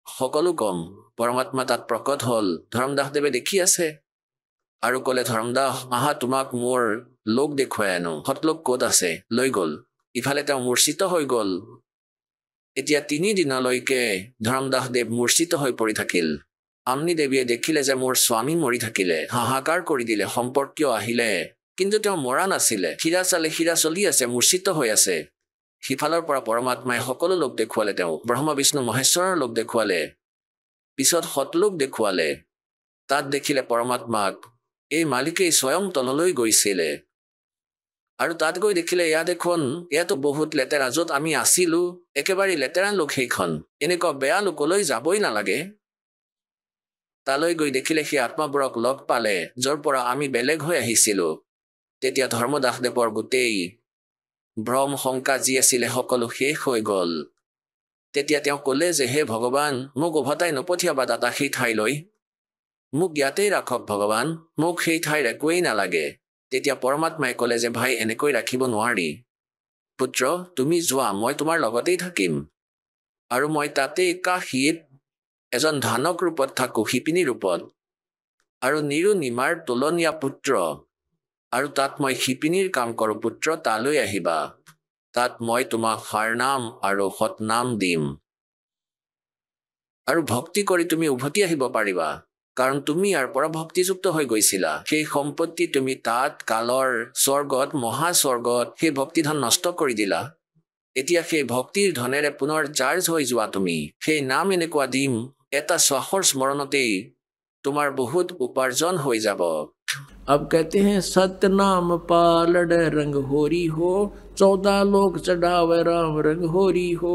সকলো কম পৰমাত্মা তাত প্ৰকট হ'ল ধৰ্মদাস দেৱে দেখি আছে আৰু ক'লে ধৰ্মদাস আহা তোমাক মোৰ লোক দেখুৱাই আনো সতলোক ক'ত আছে লৈ গ'ল ইফালে তেওঁ মূৰ্ছিত হৈ গ'ল এতিয়া 3 দিনলৈকে ধৰ্মদাস দেৱ মূৰ্ছিত হৈ পৰি থাকিল আম্নি দেৱীয়ে দেখিলে যে মোৰ স্বামী মৰি থাকিলে হাহাকাৰ কৰি দিলে সম্পৰ্কীয় আহিলে কিন্তু তেওঁ মৰা নাছিলে হীৰা চালে হীৰা চলি আছে মূৰ্ছিত হৈ আছে সিফালৰ পৰা পৰমাত্মাই সকলো লোক দেখুৱালে তেওঁ ব্ৰহ্মা বিষ্ণু মহেশ্বৰৰ লোক দেখুৱালে পিছত সতলোক দেখুৱালে তাত দেখিলে পৰমাত্মাক এই মালিকেই স্বয়ং তললৈ গৈছিলে আৰু তাত গৈ দেখিলে ইয়া দেখোন ইয়াতো বহুত লেতেৰা য'ত আমি আছিলো একেবাৰে লেতেৰা লোক সেইখন এনেকুৱা বেয়া লোকলৈ যাবই নালাগে তালৈ গৈ দেখিলে সেই আত্মাবোৰক লগ পালে য'ৰ পৰা আমি বেলেগ হৈ আহিছিলো তেতিয়া ধৰ্মদাস দেৱৰ গোটেই ভ্ৰম শংকা যি আছিলে সকলো শেষ হৈ গ'ল তেতিয়া তেওঁ ক'লে যে হে ভগৱান মোক উভতাই নপঠিয়াবা দাতা সেই ঠাইলৈ মোক ইয়াতেই ৰাখক ভগৱান মোক সেই ঠাইৰ একোৱেই নালাগে তেতিয়া পৰমাত্মাই ক'লে যে ভাই এনেকৈ ৰাখিব নোৱাৰি পুত্ৰ তুমি যোৱা মই তোমাৰ লগতেই থাকিম আৰু মই তাতে কাশীত এজন ধানক ৰূপত থাকো শিপিনী ৰূপত আৰু নিৰু নিমাৰ তুলনীয়া পুত্ৰ আৰু তাত মই শিপিনীৰ কাম কৰোঁ পুত্ৰ তালৈ আহিবা তাত মই তোমাক সাৰনাম আৰু সতনাম দিম আৰু ভক্তি কৰি তুমি উভতি আহিব পাৰিবা কাৰণ তুমি ইয়াৰ পৰা ভক্তিযুক্ত হৈ গৈছিলা সেই সম্পত্তি তুমি তাত কালৰ স্বৰ্গত মহাস্বৰ্গত সেই ভক্তিধন নষ্ট কৰি দিলা এতিয়া সেই ভক্তিৰ ধনেৰে পুনৰ চাৰ্জ হৈ যোৱা তুমি সেই নাম এনেকুৱা দিম এটা শ্বাসৰ স্মৰণতেই তোমাৰ বহুত উপাৰ্জন হৈ যাব अब कहते हैं सत्य नाम पालड़ रंग होरी हो 14 लोक चढ़ावे राम रंग होरी हो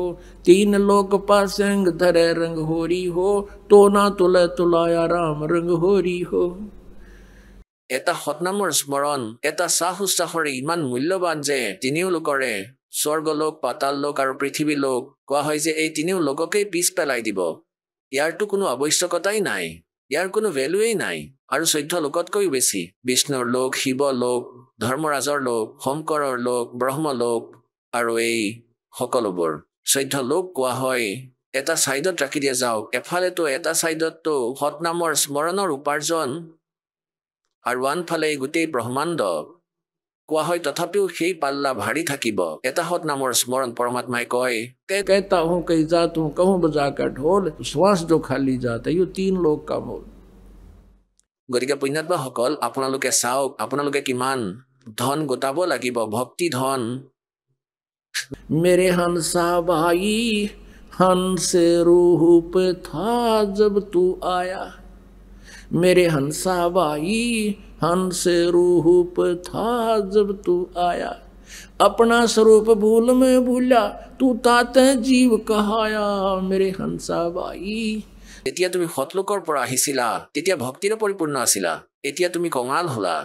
3 लोक पासंग धरे रंग होरी हो तो ना तुले तुलाया राम रंग होरी हो এটা সতনামৰ স্মৰণ এটা চাহ উৎসাহৰে ইমান মূল্যৱান যে 3 লোকৰে স্বৰ্গলোক পাতাল লোক আৰু পৃথিৱী লোক কোৱা হয় যে এই 3 লোককেই পিছ পেলাই দিব ইয়াৰটো কোনো আৱশ্যকতাই নাই ইয়াৰ কোনো ভ্যালুৱেই নাই আৰু 14 লোকতকৈ বেছি বিষ্ণুৰ লোক শিৱ লোক ধৰ্মৰাজৰ লোক শংকৰৰ লোক ব্ৰহ্ম লোক আৰু এই সকলোবোৰ 14 লোক কোৱা হয় এটা সাইডত ৰাখি দিয়া যাওক এফালে তো এটা সাইডত তো সৎ নামৰ স্মৰণৰ উপাৰ্জন আৰু আনফালে গোটেই ব্ৰহ্মাণ্ড কোৱা হয় তথাপিও সেই পাল্লা ভাৰী থাকিব এটা সৎ নামৰ স্মৰণ পৰমাত্মাই কয় कहता हूं कई जात हूं कहूं बजा कर ढोल श्वास जो खाली जाता यो 3 लोक का मूल গতিকে পুণ্যাত্মাসকল আপোনালোকে চাওক আপোনালোকে কিমান ধন গোটাব লাগিব ভক্তি ধন मेरे हंसा भाई हंस रूप था जब तू आया मेरे हंसा भाई हंस रूप था जब तू आया अपना स्वरूप भूल में भूला तू ताते जीव कहाया मेरे हंसा भाई তেতিয়া তুমি সতলোকৰ পৰা আহিছিলা তেতিয়া ভক্তিৰে পৰিপূৰ্ণ আছিলা এতিয়া তুমি কঙাল হলা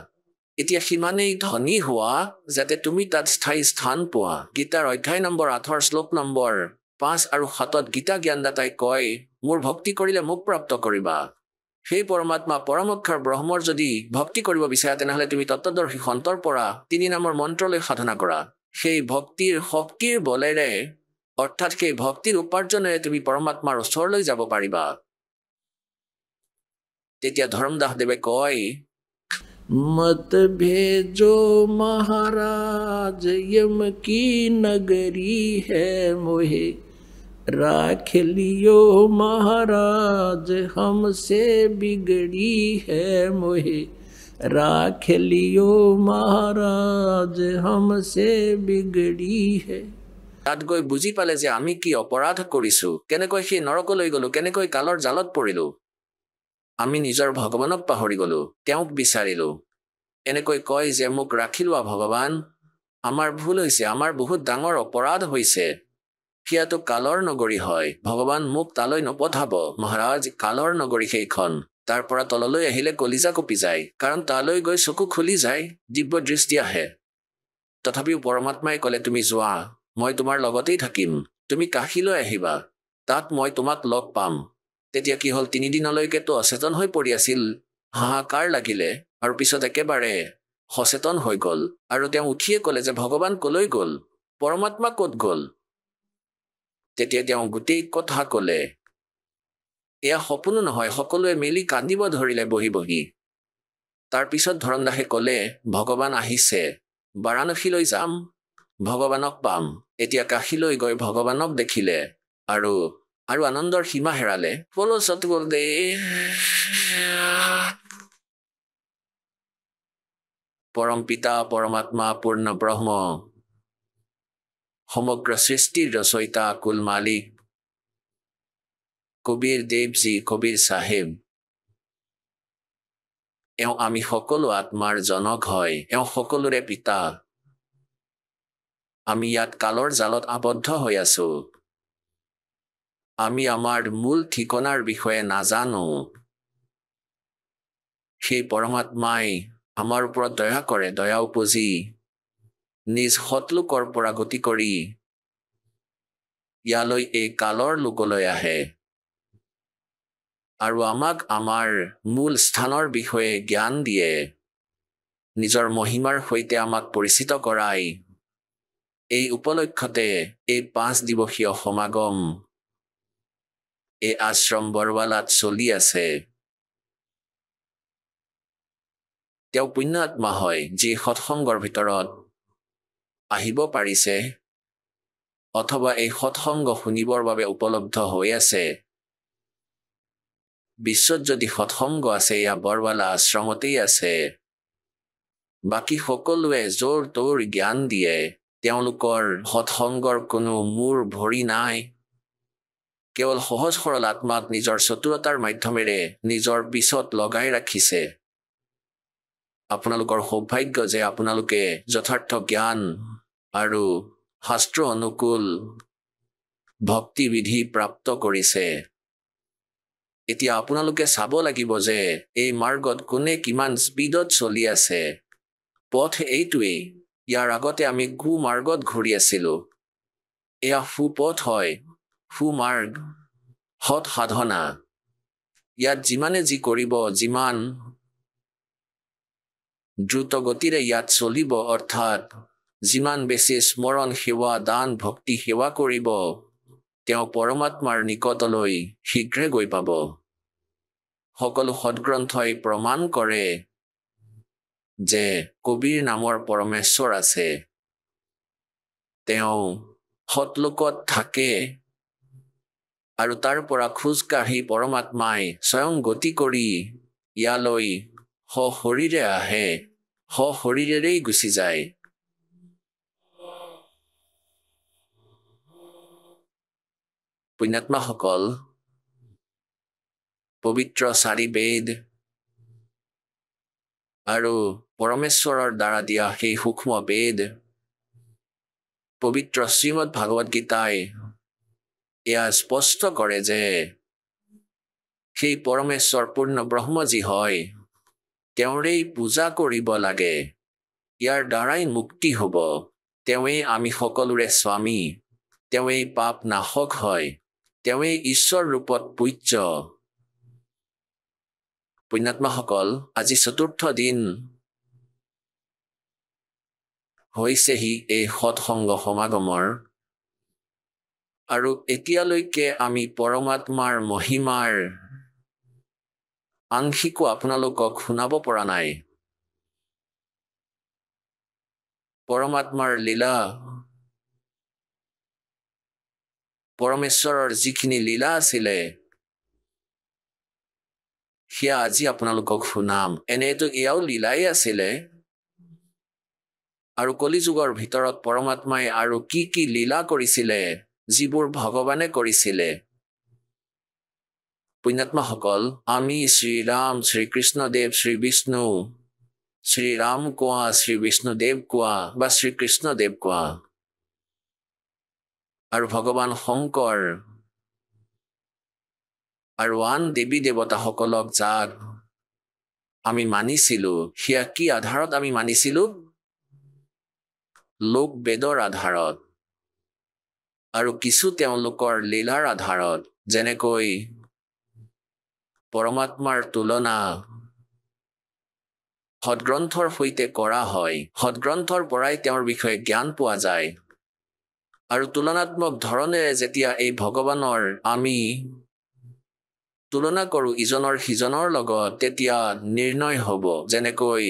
এতিয়া সিমানেই ধনী হোৱা যাতে তুমি তাত স্থায়ী স্থান পোৱা গীতাৰ অধ্যায় নম্বৰ 8 শ্লোক নম্বৰ 5 আৰু 7 গীতা জ্ঞানদাতাই কয় মোৰ ভক্তি কৰিলে মোক প্ৰাপ্ত কৰিবা সেই পৰমাত্মা পৰমক্ষৰ ব্ৰহ্মৰ যদি ভক্তি কৰিব বিচাৰা তেনেহলে তুমি তত্ত্বদৰ্শী সন্তৰ পৰা 3 নামৰ মন্ত্ৰলৈ সাধনা কৰা সেই ভক্তিৰ শক্তিৰ বলেৰে অৰ্থাৎ সেই ভক্তিৰ উপাৰ্জনেৰে তুমি পৰমাত্মাৰ ওচৰলৈ যাব পাৰিবা তেতিয়া ধৰ্মদাসদেৱে কয় मत भेजो महाराज यम की नगरी है मोहे राख लियो महाराज हमसे बिगड़ी है मोहे राख लियो महाराज हमसे बिगड़ी है তাত গৈ বুজি পালে যে আমি কি অপৰাধ কৰিছো কেনেকৈ সেই নৰকলৈ গলো কেনেকৈ কালৰ জালত পৰিলো আমি নিজৰ ভগৱানক পাহৰি গলো তেওঁক বিচাৰিলো এনেকৈ কয় যে মোক ৰাখি লোৱা ভগৱান আমাৰ ভুল হৈছে আমাৰ বহুত ডাঙৰ অপৰাধ হৈছে কিয়াতো কালৰ নগৰী হয় ভগৱান মোক তালৈ নপঠাব মহাৰাজ কালৰ নগৰী সেইখন তাৰ পৰা তললৈ আহিলে কলিজা কপি যায় কাৰণ তালৈ গৈ চকু খুলি যায় দিব্য দৃষ্টি আহে তথাপিও পৰমাত্মাই ক'লে তুমি যোৱা মই তোমাৰ লগতেই থাকিম তুমি কাশীলৈ আহিবা তাত মই তোমাক লগ পাম তেতিয়া কি হল 3 দিনলৈকে তো অচেতন হৈ পৰি আছিল হাহাকাৰ লাগিলে আৰু পিছত একেবাৰে সচেতন হৈ গল আৰু তেওঁ উঠিয়ে ক'লে যে ভগৱান কলৈ গল পৰমাত্মা ক'ত গল তেতিয়া তেওঁ গোটেই কথা ক'লে এয়া সপোন নহয় সকলোৱে মিলি কান্দিব ধৰিলে বহি বহি তাৰ পিছত ধৰমদাসে ক'লে ভগৱান আহিছে বাৰাণসীলৈ যাম ভগৱানক পাম এতিয়া কাশীলৈ গৈ ভগৱানক দেখিলে আৰু আনন্দৰ সীমা হেৰালে বলো সতগুৰুদেৱ পৰম পিতা পৰমাত্মা পূৰ্ণ ব্ৰহ্ম সমগ্ৰ সৃষ্টিৰ ৰচয়িতা কুল মালিক কবিৰ দেৱজী কবিৰ চাহেব এওঁ আমি সকলো আত্মাৰ জনক হয় এওঁ সকলোৰে পিতা আমি ইয়াত কালৰ জালত আবদ্ধ হৈ আছো আমি আমাৰ মূল ঠিকনাৰ বিষয়ে নাজানো সেই পৰমাত্মাই আমাৰ ওপৰত দয়া কৰে দয়া উপজি নিজ সতলোকৰ পৰা গতি কৰি ইয়ালৈ এই কালৰ লোকলৈ আহে আৰু আমাক আমাৰ মূল স্থানৰ বিষয়ে জ্ঞান দিয়ে নিজৰ মহিমাৰ সৈতে আমাক পৰিচিত কৰায় এই উপলক্ষতে এই 5 দিৱসীয় সমাগম এই আশ্ৰম বৰৱালাত চলি আছে তেওঁ পুণ্যাত্মা হয় যি সৎসংগৰ ভিতৰত আহিব পাৰিছে অথবা এই সৎসংগ শুনিবৰ বাবে উপলব্ধ হৈ আছে বিশ্বত যদি সৎসংগ আছে এয়া বৰৱালা আশ্ৰমতেই আছে বাকী সকলোৱে জোৰ তোৰ জ্ঞান দিয়ে তেওঁলোকৰ সৎসংগৰ কোনো মূৰ ভৰি নাই কেৱল সহজ সৰল আত্মাক নিজৰ চতুৰতাৰ মাধ্যমেৰে নিজৰ পিছত লগাই ৰাখিছে আপোনালোকৰ সৌভাগ্য যে আপোনালোকে যথাৰ্থ জ্ঞান আৰু শাস্ত্ৰ অনুকূল ভক্তি বিধি প্ৰাপ্ত কৰিছে এতিয়া আপোনালোকে চাব লাগিব যে এই মাৰ্গত কোনে কিমান স্পীডত চলি আছে পথ এইটোৱেই ইয়াৰ আগতে আমি গু মাৰ্গত ঘূৰি আছিলো এয়া সুপথ হয় সুমাৰ্গ সৎ সাধনা ইয়াত যিমানে যি কৰিব যিমান দ্ৰুত গতিৰে ইয়াত চলিব অৰ্থাৎ যিমান বেছি স্মৰণ সেৱা দান ভক্তি সেৱা কৰিব তেওঁ পৰমাত্মাৰ নিকটলৈ শীঘ্ৰে গৈ পাব। সকলো সৎগ্ৰন্থই প্ৰমাণ কৰে যে কবিৰ নামৰ পৰমেশ্বৰ আছে। তেওঁ সৎলোকত থাকে আৰু তাৰ পৰা খোজকাঢ়ি পৰমাত্মাই স্বয়ং গতি কৰি ইয়ালৈ সশৰীৰে আহে, সশৰীৰেই গুচি যায়। পুণ্যাত্মাসকল, পবিত্ৰ 4 বেদ আৰু পৰমেশ্বৰৰ দ্বাৰা দিয়া সেই সূক্ষ্ম বেদ, পবিত্ৰ শ্ৰীমদ ভাগৱত গীতাই এয়া স্পষ্ট কৰে যে সেই পৰমেশ্বৰ পূৰ্ণ ব্ৰহ্ম যি হয় তেওঁৰেই পূজা কৰিব লাগে। ইয়াৰ দ্বাৰাই মুক্তি হ'ব। তেওঁৱেই আমি সকলোৰে স্বামী, তেওঁৱেই পাপ নাশক হয়, তেওঁৱেই ঈশ্বৰ ৰূপত পূজ্য। পুণ্যাত্মাসকল, আজি 4ৰ্থ দিন হৈছেহি এই সৎসংগ সমাগমৰ, আৰু এতিয়ালৈকে আমি পৰমাত্মাৰ মহিমাৰ আংশিকো আপোনালোকক শুনাব পৰা নাই। পৰমাত্মাৰ লীলা, পৰমেশ্বৰৰ যিখিনি লীলা আছিলে সেয়া আজি আপোনালোকক শুনাম। এনেতো এয়াও লীলাই আছিলে, আৰু কলিযুগৰ ভিতৰত পৰমাত্মাই আৰু কি কি লীলা কৰিছিলে যিবোৰ ভগৱানে কৰিছিলে। পুণ্যাত্মাসকল, আমি শ্ৰীৰাম, শ্ৰীকৃষ্ণদেৱ, শ্ৰীবিষ্ণু, শ্ৰীৰাম কোৱা, শ্ৰীবিষ্ণুদেৱ কোৱা বা শ্ৰীকৃষ্ণদেৱ কোৱা, আৰু ভগৱান শংকৰ আৰু আন দেৱী দেৱতাসকলক যাক আমি মানিছিলো, সেয়া কি আধাৰত আমি মানিছিলো? লোক বেদৰ আধাৰত, আৰু কিছু তেওঁলোকৰ লীলাৰ আধাৰত। যেনেকৈ পৰমাত্মাৰ তুলনা সৎগ্ৰন্থৰ সৈতে কৰা হয়, সৎগ্ৰন্থৰ পৰাই তেওঁৰ বিষয়ে জ্ঞান পোৱা যায়, আৰু তুলনাত্মক ধৰণেৰে যেতিয়া এই ভগৱানৰ আমি তুলনা কৰোঁ ইজনৰ সিজনৰ লগত, তেতিয়া নিৰ্ণয় হ'ব। যেনেকৈ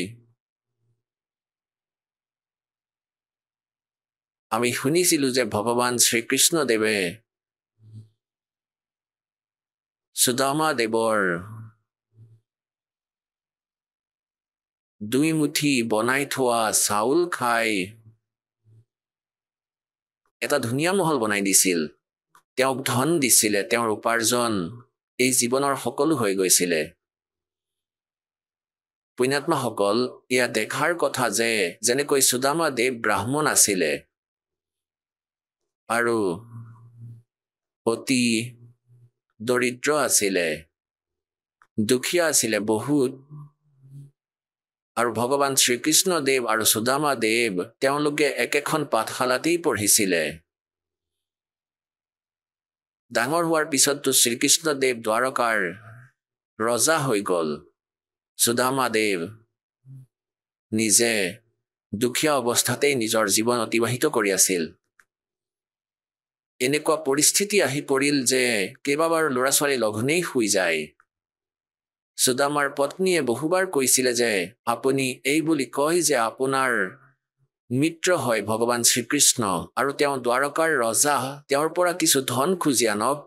আমি শুনিছিলো যে ভগৱান শ্ৰীকৃষ্ণদেৱে সুদামা দেৱৰ 2 মুঠি বনাই থোৱা চাউল খাই এটা ধুনীয়া মহল বনাই দিছিল। তেওঁক ধন দিছিলে, তেওঁৰ উপাৰ্জন এই জীৱনৰ সকলো হৈ গৈছিলে। পুণ্যাত্মাসকল, এয়া দেখাৰ কথা যে যেনেকৈ সুদামা দেৱ ব্ৰাহ্মণ আছিলে আৰু অতি দৰিদ্ৰ আছিলে, দুখীয়া আছিলে বহুত, আৰু ভগৱান শ্ৰীকৃষ্ণদেৱ আৰু সুদামা দেৱ তেওঁলোকে একেখন পাঠশালাতেই পঢ়িছিলে। ডাঙৰ হোৱাৰ পিছততো শ্ৰীকৃষ্ণদেৱ দ্বাৰকাৰ ৰজা হৈ গ'ল। সুদামা দেৱ নিজে দুখীয়া অৱস্থাতেই নিজৰ জীৱন অতিবাহিত কৰি আছিল। এনেকুৱা পৰিস্থিতি আহি পৰিল যে কেইবাবাৰ ল'ৰা ছোৱালী লঘোণেই শুই যায়। সুদামাৰ পত্নীয়ে বহুবাৰ কৈছিলে যে আপুনি এই বুলি কয় যে আপোনাৰ মিত্ৰ হয় ভগৱান শ্ৰীকৃষ্ণ, আৰু তেওঁ দ্বাৰকাৰ ৰজা, তেওঁৰ পৰা কিছু ধন খুজি আনক।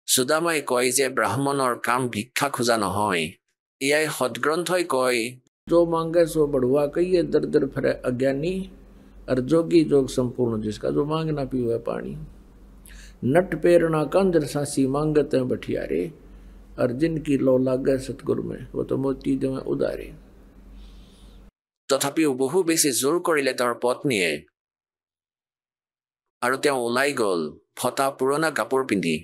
সুদামাই কয় যে ব্ৰাহ্মণৰ কাম ভিক্ষা খোজা নহয়। এয়াই সৎগ্ৰন্থই কয়, जो मांगे सो बढ़ुआ कहिए, दर दर फिरे अज्ञानी, और जोगी जोग संपूर्ण जिसका, जो मांग ना पीवे पानी। नट पेरना कंजर सासी मांगते हैं बठियारे, और जिनकी लो लागे सतगुरु में वो तो मोती देवे उदारे। তথাপিও বহু বেছি জোৰ কৰিলে তেওঁৰ পত্নীয়ে, আৰু তেওঁ ওলাই গ'ল ফটা পুৰণা কাপোৰ পিন্ধি।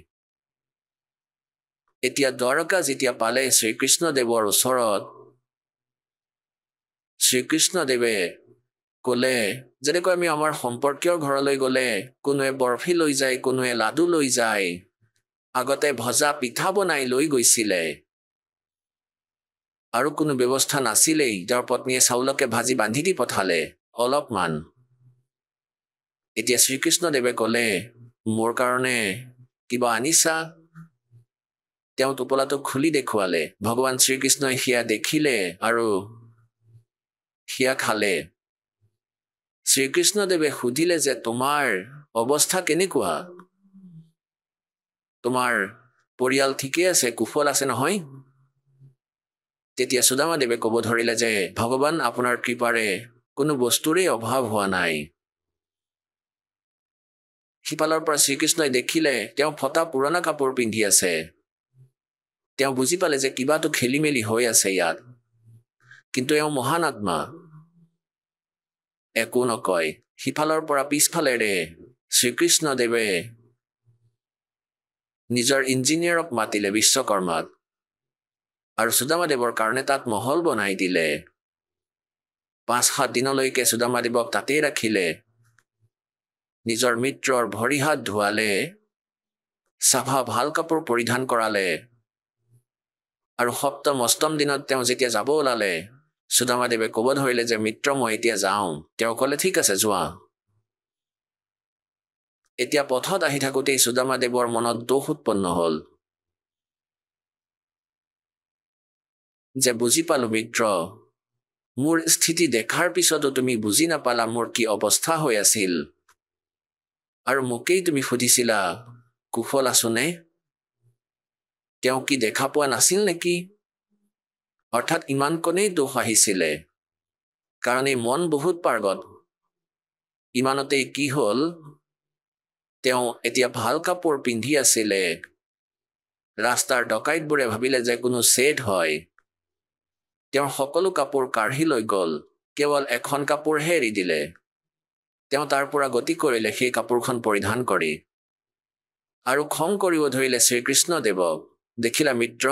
এতিয়া দ্বাৰকা যেতিয়া পালে শ্ৰীকৃষ্ণদেৱৰ ওচৰত, শ্ৰীকৃষ্ণদেৱে ক'লে, যেনেকৈ আমি আমাৰ সম্পৰ্কীয়ৰ ঘৰলৈ গ'লে কোনোৱে বৰফি লৈ যায়, কোনোৱে লাডু লৈ যায়, আগতে ভজা পিঠা বনাই লৈ গৈছিলে, আৰু কোনো ব্যৱস্থা নাছিলেই। তেওঁৰ পত্নীয়ে চাউলকে ভাজি বান্ধি দি পঠালে অলপমান, এতিয়া শ্ৰীকৃষ্ণদেৱে ক'লে মোৰ কাৰণে কিবা আনিছা তেওঁ টোপলাটো খুলি দেখুৱালে ভগৱান শ্ৰীকৃষ্ণই হিয়া দেখিলে আৰু হিয়া খালে শ্ৰীকৃষ্ণদেৱে সুধিলে যে তোমাৰ অৱস্থা কেনেকুৱা তোমাৰ পৰিয়াল ঠিকে আছে কুশল আছে নহয় তেতিয়া সুদামাদেৱে ক'ব ধৰিলে যে ভগৱান আপোনাৰ কৃপাৰে কোনো বস্তুৰে অভাৱ হোৱা নাই সিফালৰ পৰা শ্ৰীকৃষ্ণই দেখিলে তেওঁ ফটা পুৰণা কাপোৰ পিন্ধি আছে তেওঁ বুজি পালে যে কিবাটো খেলিমেলি হৈ আছে ইয়াত কিন্তু এওঁ মহান আত্মা একো নকয় সিফালৰ পৰা পিছফালেৰে শ্ৰীকৃষ্ণদেৱে নিজৰ ইঞ্জিনিয়াৰক মাতিলে বিশ্বকৰ্মাক আৰু সুদামাদেৱৰ কাৰণে তাত মহল বনাই দিলে 5-7 দিনলৈকে সুদামাদেৱক তাতেই ৰাখিলে নিজৰ মিত্ৰৰ ভৰি হাত ধুৱালে চাফা ভাল কাপোৰ পৰিধান কৰালে আৰু সপ্তম অষ্টম দিনত তেওঁ যেতিয়া যাব ওলালে সুদামাদেৱে ক'ব ধৰিলে যে মিত্ৰ মই এতিয়া যাওঁ তেওঁ ক'লে ঠিক আছে যোৱা এতিয়া পথত আহি থাকোঁতেই সুদামাদেৱৰ মনত দোষ উৎপন্ন হ'ল যে বুজি পালো মিত্ৰ মোৰ স্থিতি দেখাৰ পিছতো তুমি বুজি নাপালা মোৰ কি অৱস্থা হৈ আছিল আৰু মোকেই তুমি সুধিছিলা কুশল আছোনে তেওঁ কি দেখা পোৱা নাছিল নেকি অৰ্থাৎ ইমান কোনেই দোষ আহিছিলে কাৰণ এই মন বহুত পাৰ্গত ইমানতেই কি হ'ল তেওঁ এতিয়া ভাল কাপোৰ পিন্ধি আছিলে ৰাস্তাৰ ডকাইতবোৰে ভাবিলে যে কোনো চেট হয় তেওঁৰ সকলো কাপোৰ কাঢ়ি লৈ গ'ল কেৱল এখন কাপোৰহে এৰি দিলে তেওঁ তাৰ পৰা গতি কৰিলে সেই কাপোৰখন পৰিধান কৰি আৰু খং কৰিব ধৰিলে শ্ৰীকৃষ্ণদেৱক দেখিলা মিত্ৰ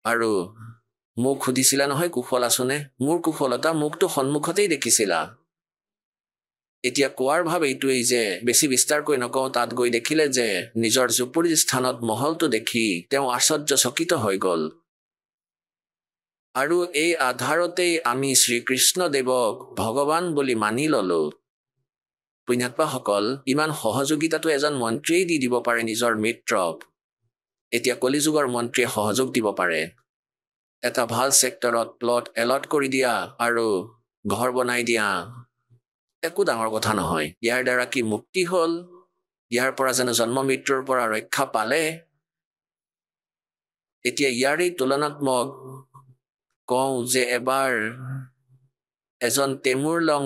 আৰু মোক সুধিছিলা নহয় কুশল আছোনে মোৰ কুশলতা মোকতো সন্মুখতেই দেখিছিলা এতিয়া কোৱাৰ ভাৱ এইটোৱেই যে বেছি বিস্তাৰকৈ নকওঁ তাত গৈ দেখিলে যে নিজৰ জুপুৰিৰ স্থানত মহলটো দেখি তেওঁ আশ্চৰ্যচকিত হৈ গ'ল আৰু এই আধাৰতেই আমি শ্ৰীকৃষ্ণদেৱক ভগৱান বুলি মানি ললো পুণ্যাত্মাসকল ইমান সহযোগিতাটো এজন মন্ত্ৰীয়ে দি দিব পাৰে নিজৰ মিত্ৰক এতিয়া কলিযুগৰ মন্ত্ৰীয়ে সহযোগ দিব পাৰে এটা ভাল ছেক্টৰত প্লট এলট কৰি দিয়া আৰু ঘৰ বনাই দিয়া একো ডাঙৰ কথা নহয় ইয়াৰ দ্বাৰা কি মুক্তি হ'ল ইয়াৰ পৰা যেন জন্ম মৃত্যুৰ পৰা ৰক্ষা পালে এতিয়া ইয়াৰে তুলনাত্মক কওঁ যে এবাৰ এজন তেমুৰলং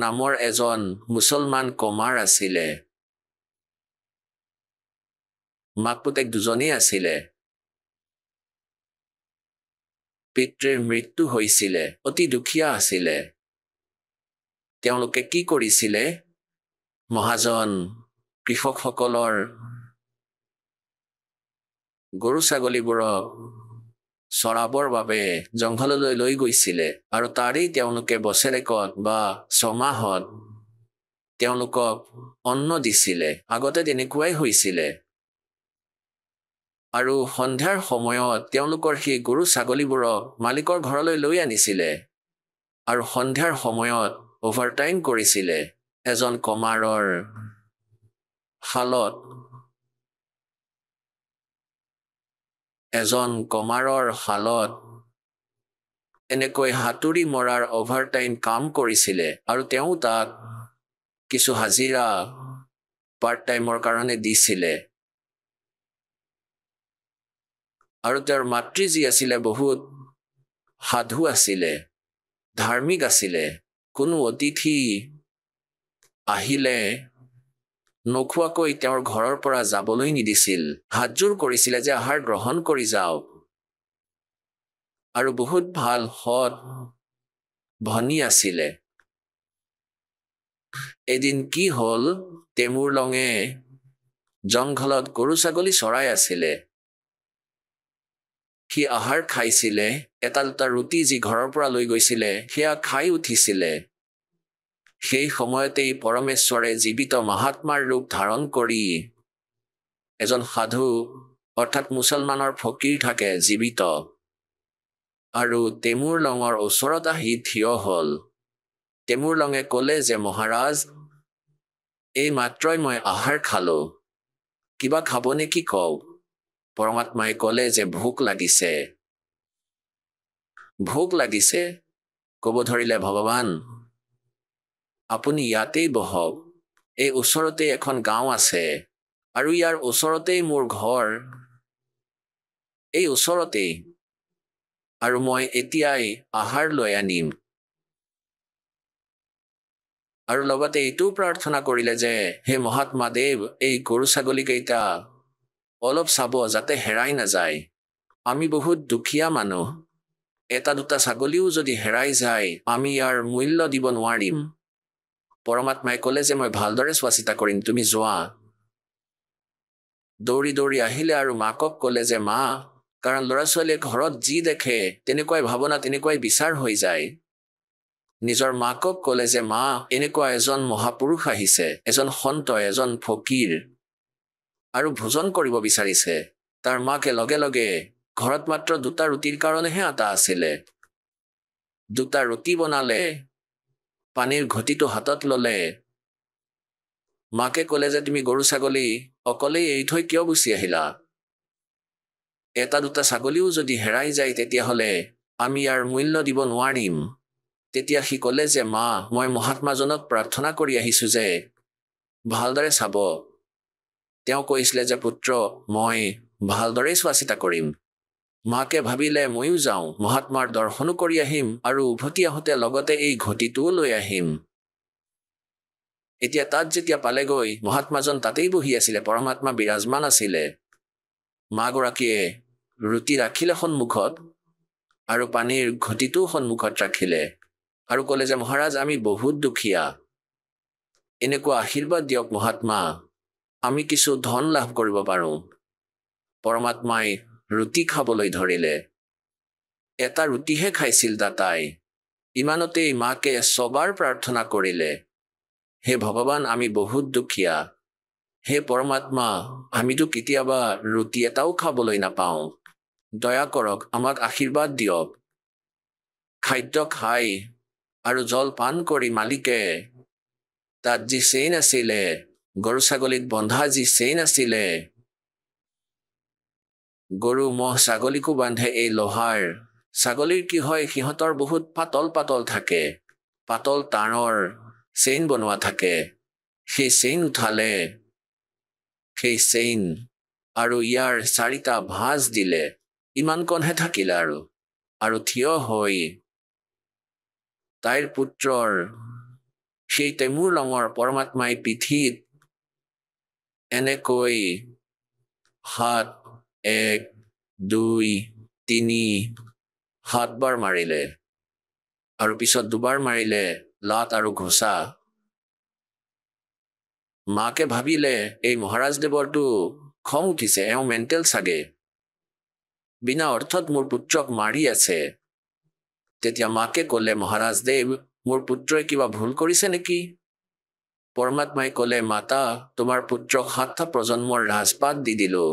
নামৰ এজন মুছলমান কুমাৰ আছিলে মাক পুতেক দুজনেই আছিলে পিতৃৰ মৃত্যু হৈছিলে অতি দুখীয়া আছিলে তেওঁলোকে কি কৰিছিলে মহাজন কৃষকসকলৰ গৰু ছাগলীবোৰক চৰাবৰ বাবে জংঘললৈ লৈ গৈছিলে আৰু তাৰেই তেওঁলোকে বছৰেকত বা 6 মাহত তেওঁলোকক অন্ন দিছিলে আগতে তেনেকুৱাই হৈছিলে আৰু সন্ধ্যাৰ সময়ত তেওঁলোকৰ সেই গৰু ছাগলীবোৰক মালিকৰ ঘৰলৈ লৈ আনিছিলে আৰু সন্ধ্যাৰ সময়ত অভাৰটাইম কৰিছিলে এজন কমাৰৰ শালত এনেকৈ হাতুৰি মৰাৰ অভাৰটাইম কাম কৰিছিলে আৰু তেওঁ তাক কিছু হাজিৰা পাৰ্ট টাইমৰ কাৰণে দিছিলে আৰু তেওঁৰ মাতৃ যি আছিলে বহুত সাধু আছিলে ধাৰ্মিক আছিলে কোনো অতিথি আহিলে নোখোৱাকৈ তেওঁৰ ঘৰৰ পৰা যাবলৈ নিদিছিল হাতজোৰ কৰিছিলে যে আহাৰ গ্ৰহণ কৰি যাওক আৰু বহুত ভাল সৎ ভনী আছিলে এদিন কি হ'ল তেমুৰলঙে জংঘলত গৰু ছাগলী চৰাই আছিলে সি আহাৰ খাইছিলে এটা দুটা ৰুটি যি ঘৰৰ পৰা লৈ গৈছিলে সেয়া খাই উঠিছিলে সেই সময়তেই পৰমেশ্বৰে জীৱিত মহাত্মাৰ ৰূপ ধাৰণ কৰি এজন সাধু অৰ্থাৎ মুছলমানৰ ফকীৰ থাকে জীৱিত আৰু তেমুৰ লঙৰ ওচৰত আহি থিয় হ'ল। তেমুৰ লঙে ক'লে যে মহাৰাজ, এই মাত্ৰই মই আহাৰ খালো, কিবা খাব নেকি কওক। পৰমাত্মাই ক'লে যে ভোক লাগিছে। ভোক লাগিছে ক'ব ধৰিলে ভগৱান, আপুনি ইয়াতেই বহক, এই ওচৰতে এখন গাঁও আছে আৰু ইয়াৰ ওচৰতেই মোৰ ঘৰ, এই ওচৰতেই, আৰু মই এতিয়াই আহাৰ লৈ আনিম। আৰু লগতে এইটোও প্ৰাৰ্থনা কৰিলে যে হে মহাত্মা দেৱ, এই গৰু ছাগলীকেইটা অলপ চাব যাতে হেৰাই নাযায়। আমি বহুত দুখীয়া মানুহ, এটা দুটা ছাগলীও যদি হেৰাই যায় আমি ইয়াৰ মূল্য দিব নোৱাৰিম। পৰমাত্মাই ক'লে যে মই ভালদৰে চোৱা চিতা কৰিম, তুমি যোৱা। দৌৰি দৌৰি আহিলে আৰু মাকক ক'লে যে মা, কাৰণ ল'ৰা ছোৱালীয়ে ঘৰত যি দেখে তেনেকুৱাই ভাৱনা, তেনেকুৱাই বিচাৰ হৈ যায়। নিজৰ মাকক ক'লে যে মা, এনেকুৱা এজন মহাপুৰুষ আহিছে, এজন সন্ত, এজন ফকীৰ, আৰু ভোজন কৰিব বিচাৰিছে। তাৰ মাকে লগে লগে, ঘৰত মাত্ৰ দুটা ৰুটিৰ কাৰণেহে আটা আছিলে, দুটা ৰুটি বনালে, পানীৰ ঘটিটো হাতত ল'লে। মাকে ক'লে যে তুমি গৰু ছাগলী অকলেই এৰি থৈ কিয় গুচি আহিলা? এটা দুটা ছাগলীও যদি হেৰাই যায় তেতিয়াহ'লে আমি ইয়াৰ মূল্য দিব নোৱাৰিম। তেতিয়া সি ক'লে যে মা, মই মহাত্মাজনক প্ৰাৰ্থনা কৰি আহিছো যে ভালদৰে চাব। তেওঁ কৈছিলে যে পুত্ৰ, মই ভালদৰে চোৱা চিতা কৰিম। মাকে ভাবিলে ময়ো যাওঁ, মহাত্মাৰ দৰ্শনো কৰি আহিম আৰু উভতি আহোঁতে লগতে এই ঘটিটোও লৈ আহিম। এতিয়া তাত যেতিয়া পালেগৈ, মহাত্মাজন তাতেই বহি আছিলে, পৰমাত্মা বিৰাজমান আছিলে। মাগৰাকীয়ে ৰুটি ৰাখিলে সন্মুখত আৰু পানীৰ ঘটিটোও সন্মুখত ৰাখিলে আৰু ক'লে যে মহাৰাজ, আমি বহুত দুখীয়া, এনেকুৱা আশীৰ্বাদ দিয়ক মহাত্মা, আমি কিছু ধন লাভ কৰিব পাৰোঁ। পৰমাত্মাই ৰুটি খাবলৈ ধৰিলে। এটা ৰুটিহে খাইছিল দাতাই। ইমানতেই মাকে ছবাৰ প্ৰাৰ্থনা কৰিলে, হে ভগৱান, আমি বহুত দুখীয়া, হে পৰমাত্মা, আমিতো কেতিয়াবা ৰুটি এটাও খাবলৈ নাপাওঁ, দয়া কৰক, আমাক আশীৰ্বাদ দিয়ক। খাদ্য খাই আৰু জল পান কৰি মালিকে তাত যি চেইন আছিলে, গৰু ছাগলীত বন্ধা যি চেইন আছিলে, গৰু মহ ছাগলীকো বান্ধে এই লোহাৰ। ছাগলীৰ কি হয়, সিহঁতৰ বহুত পাতল পাতল থাকে, পাতল তাঁৰৰ চেইন বনোৱা থাকে। সেই চেইন উঠালে, সেই চেইন আৰু ইয়াৰ 4টা ভাঁজ দিলে, ইমানকণহে থাকিলে আৰু থিয় হৈ তাইৰ পুত্ৰৰ সেই তেমুৰ ৰঙৰ পৰমাত্মাই পিঠিত এনেকৈ হাত 1, 2, 3, 7 বাৰ মাৰিলে আৰু পিছত 2 বাৰ মাৰিলে লাত আৰু ঘোচা। মাকে ভাবিলে এই মহাৰাজদেৱৰটো খং উঠিছে, এওঁ মেণ্টেল চাগে, বিনা অৰ্থত মোৰ পুত্ৰক মাৰি আছে। তেতিয়া মাকে ক'লে, মহাৰাজদেৱ, মোৰ পুত্ৰই কিবা ভুল কৰিছে নেকি? পৰমাত্মাই ক'লে, মাতা, তোমাৰ পুত্ৰক 7টা প্ৰজন্মৰ ৰাজপাট দি দিলো,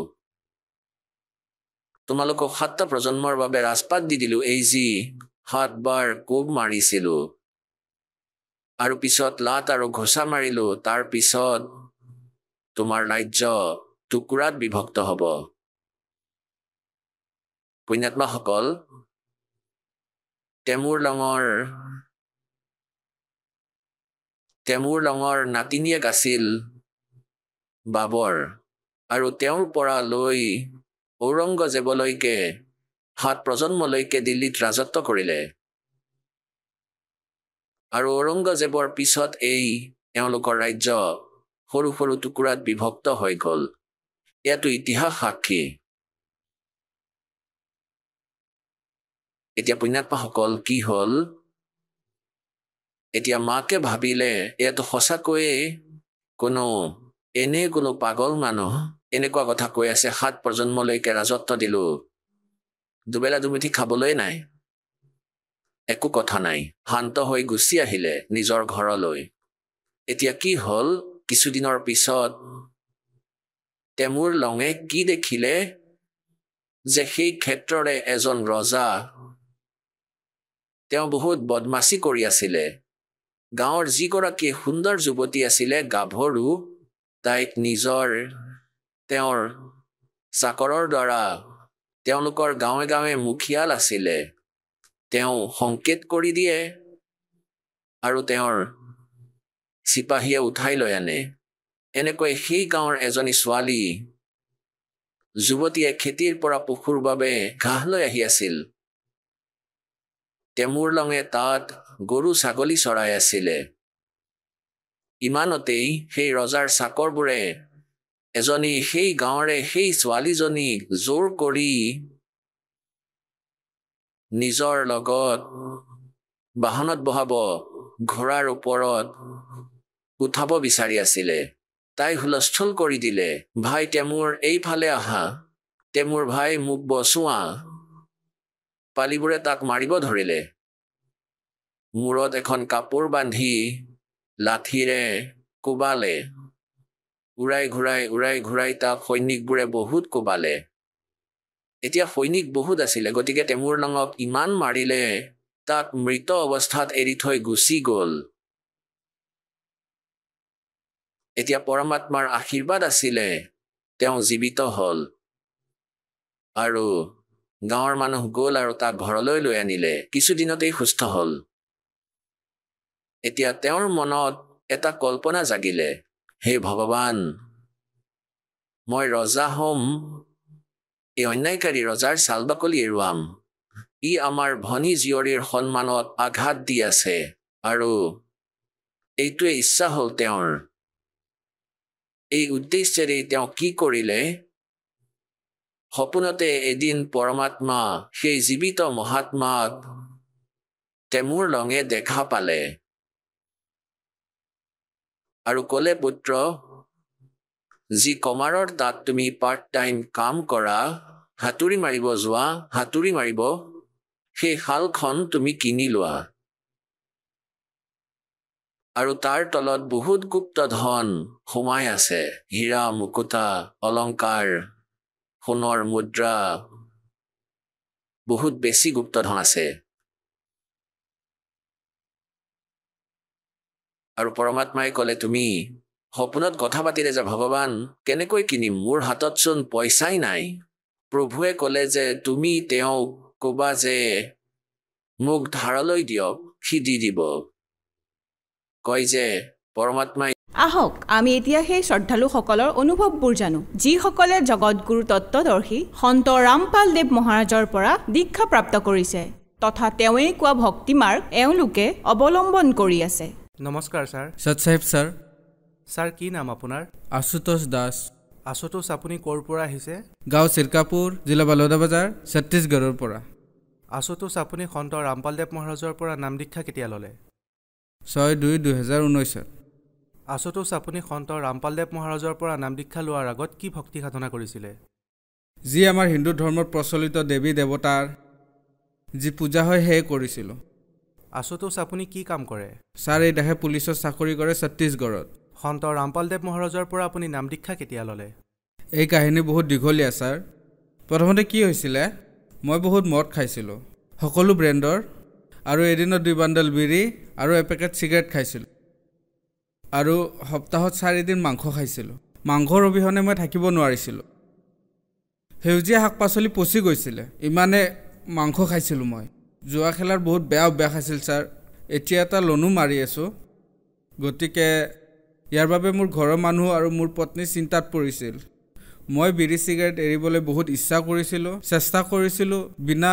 তোমালোকক 7টা প্ৰজন্মৰ বাবে ৰাজপাট দি দিলো, এই যি 7 বাৰ কোব মাৰিছিলো আৰু পিছত লাত আৰু ঘোচা মাৰিলো, তাৰ পিছত তোমাৰ ৰাজ্য টুকুৰাত বিভক্ত হ'ব। পুণ্যাত্মাসকল, তেমুৰ লঙৰ নাতিনীয়েক আছিল বাবৰ, আৰু তেওঁৰ পৰা লৈ ঔৰংগজেবলৈকে 7 প্ৰজন্মলৈকে দিল্লীত ৰাজত্ব কৰিলে। আৰু ঔৰংগজেবৰ পিছত এওঁলোকৰ ৰাজ্য সৰু সৰু টুকুৰাত বিভক্ত হৈ গ'ল। এয়াতো ইতিহাস সাক্ষী। এতিয়া পুণ্যাত্মাসকল, কি হ'ল? এতিয়া মাকে ভাবিলে এয়াতো সঁচাকৈয়ে কোনো পাগল মানুহ এনেকুৱা কথা কৈ আছে, 7 প্ৰজন্মলৈকে ৰাজত্ব দিলো, দুবেলা দুমুঠি খাবলৈ নাই, একো কথা নাই, শান্ত হৈ গুচি আহিলে নিজৰ ঘৰলৈ। এতিয়া কি হ'ল? কিছুদিনৰ পিছত তেমুৰ লঙে কি দেখিলে যে সেই ক্ষেত্ৰৰে এজন ৰজা তেওঁ বহুত বদমাছি কৰি আছিলে গাঁৱৰ যিগৰাকী সুন্দৰ যুৱতী আছিলে গাভৰু তাইক তেওঁৰ চাকৰৰ দ্বাৰা তেওঁলোকৰ গাঁৱে গাঁৱে মুখিয়াল আছিলে তেওঁ সংকেত কৰি দিয়ে আৰু তেওঁৰ চিপাহীয়ে উঠাই লৈ আনে এনেকৈ সেই গাঁৱৰ এজনী ছোৱালী যুৱতীয়ে খেতিৰ পৰা পশুৰ বাবে ঘাঁহ লৈ আহি আছিল তেমুৰলঙে তাত গৰু ছাগলী চৰাই আছিলে ইমানতেই সেই ৰজাৰ চাকৰবোৰে এজনী সেই গাঁৱৰে সেই ছোৱালীজনীক জোৰ কৰি নিজৰ লগত বাহনত বহাব ঘোঁৰাৰ ওপৰত উঠাব বিচাৰি আছিলে তাই হুলস্থুল কৰি দিলে ভাই তেমুৰ এইফালে আহা তেমুৰ ভাই মোক বচোৱা পালিবোৰে তাক মাৰিব ধৰিলে মূৰত এখন কাপোৰ বান্ধি লাঠিৰে কোবালে উৰাই ঘূৰাই তাক সৈনিকবোৰে বহুত কোবালে এতিয়া সৈনিক বহুত আছিলে গতিকে তেমুৰলঙক ইমান মাৰিলে তাক মৃত অৱস্থাত এৰি থৈ গুচি গ'ল এতিয়া পৰমাত্মাৰ আশীৰ্বাদ আছিলে তেওঁ জীৱিত হ'ল আৰু গাঁৱৰ মানুহ গ'ল আৰু তাক ঘৰলৈ লৈ আনিলে কিছুদিনতেই সুস্থ হ'ল এতিয়া তেওঁৰ মনত এটা কল্পনা জাগিলে হে ভগৱান মই ৰজা হ'ম এই অন্যায়কাৰী ৰজাৰ ছালবাকলি এৰুৱাম ই আমাৰ ভনী জীয়ৰীৰ সন্মানত আঘাত দি আছে আৰু এইটোৱে ইচ্ছা হ'ল তেওঁৰ এই উদ্দেশ্যেৰে তেওঁ কি কৰিলে সপোনতে এদিন পৰমাত্মা সেই জীৱিত মহাত্মাক তেমুৰলঙে দেখা পালে আৰু ক'লে পুত্ৰ যি কমাৰৰ তাত তুমি পাৰ্ট টাইম কাম কৰা হাতুৰি মাৰিব যোৱা হাতুৰি মাৰিব সেই শালখন তুমি কিনি লোৱা আৰু তাৰ তলত বহুত গুপ্ত ধন সোমাই আছে হীৰা মুকুতা অলংকাৰ সোণৰ মুদ্ৰা বহুত বেছি গুপ্ত ধন আছে আৰু পৰমাত্মাই ক'লে তুমি সপোনত কথা পাতিলে যে ভগৱান কেনেকৈ কিনিম মোৰ হাততচোন পইচাই নাই প্ৰভুৱে ক'লে যে তুমি তেওঁক ক'বা যে মোক ধাৰলৈ দিয়ক সি দি দিব কয় যে পৰমাত্মাই আহক আমি এতিয়া সেই শ্ৰদ্ধালুসকলৰ অনুভৱবোৰ জানো যিসকলে জগতগুৰু তত্ত্বদৰ্শী সন্ত ৰামপাল দেৱ মহাৰাজৰ পৰা দীক্ষা প্ৰাপ্ত কৰিছে তথা তেওঁৱেই কোৱা ভক্তি মাৰ্গ এওঁলোকে অৱলম্বন কৰি আছে নমস্কাৰ ছাৰ সত সাহেব ছাৰ ছাৰ কি নাম আপোনাৰ আশুতোষ দাস আশুতোষ আপুনি ক'ৰ পৰা আহিছে গাঁও চিৰকাপুৰ জিলা বালোদা বজাৰ ছত্তীশগড়ৰ পৰা আশুতোষ আপুনি সন্ত ৰামপালদেৱ মহাৰাজৰ পৰা নাম দীক্ষা কেতিয়া ল'লে 6/2/2019 আশুতোষ আপুনি সন্ত ৰামপালদেৱ মহাৰাজৰ পৰা নাম দীক্ষা লোৱাৰ আগত কি ভক্তি সাধনা কৰিছিলে যি আমাৰ হিন্দু ধৰ্মত প্ৰচলিত দেৱী দেৱতাৰ যি পূজা হয় সেয়ে কৰিছিলোঁ আশুতোষ আপুনি কি কাম কৰে ছাৰ এই দেশে পুলিচৰ চাকৰি কৰে ছত্তীশগড়ত সন্ত ৰামপালদেৱ মহাৰাজৰ পৰা আপুনি নাম দীক্ষা কেতিয়া ল'লে এই কাহিনী বহুত দীঘলীয়া ছাৰ প্ৰথমতে কি হৈছিলে মই বহুত মদ খাইছিলোঁ সকলো ব্ৰেণ্ডৰ আৰু এদিনত 2 বাণ্ডল বিড়ি আৰু এপেকেট চিগাৰেট খাইছিলোঁ আৰু সপ্তাহত 4 দিন মাংস খাইছিলোঁ মাংসৰ অবিহনে মই থাকিব নোৱাৰিছিলোঁ সেউজীয়া শাক পাচলি পচি গৈছিলে ইমানে মাংস খাইছিলোঁ মই জুৱা খেলাৰ বহুত বেয়া অভ্যাস আছিল ছাৰ এতিয়া এটা লোনো মাৰি আছোঁ গতিকে ইয়াৰ বাবে মোৰ ঘৰৰ মানুহ আৰু মোৰ পত্নী চিন্তাত পৰিছিল মই বিড়ি চিগাৰেট এৰিবলৈ বহুত ইচ্ছা কৰিছিলোঁ চেষ্টা কৰিছিলোঁ বিনা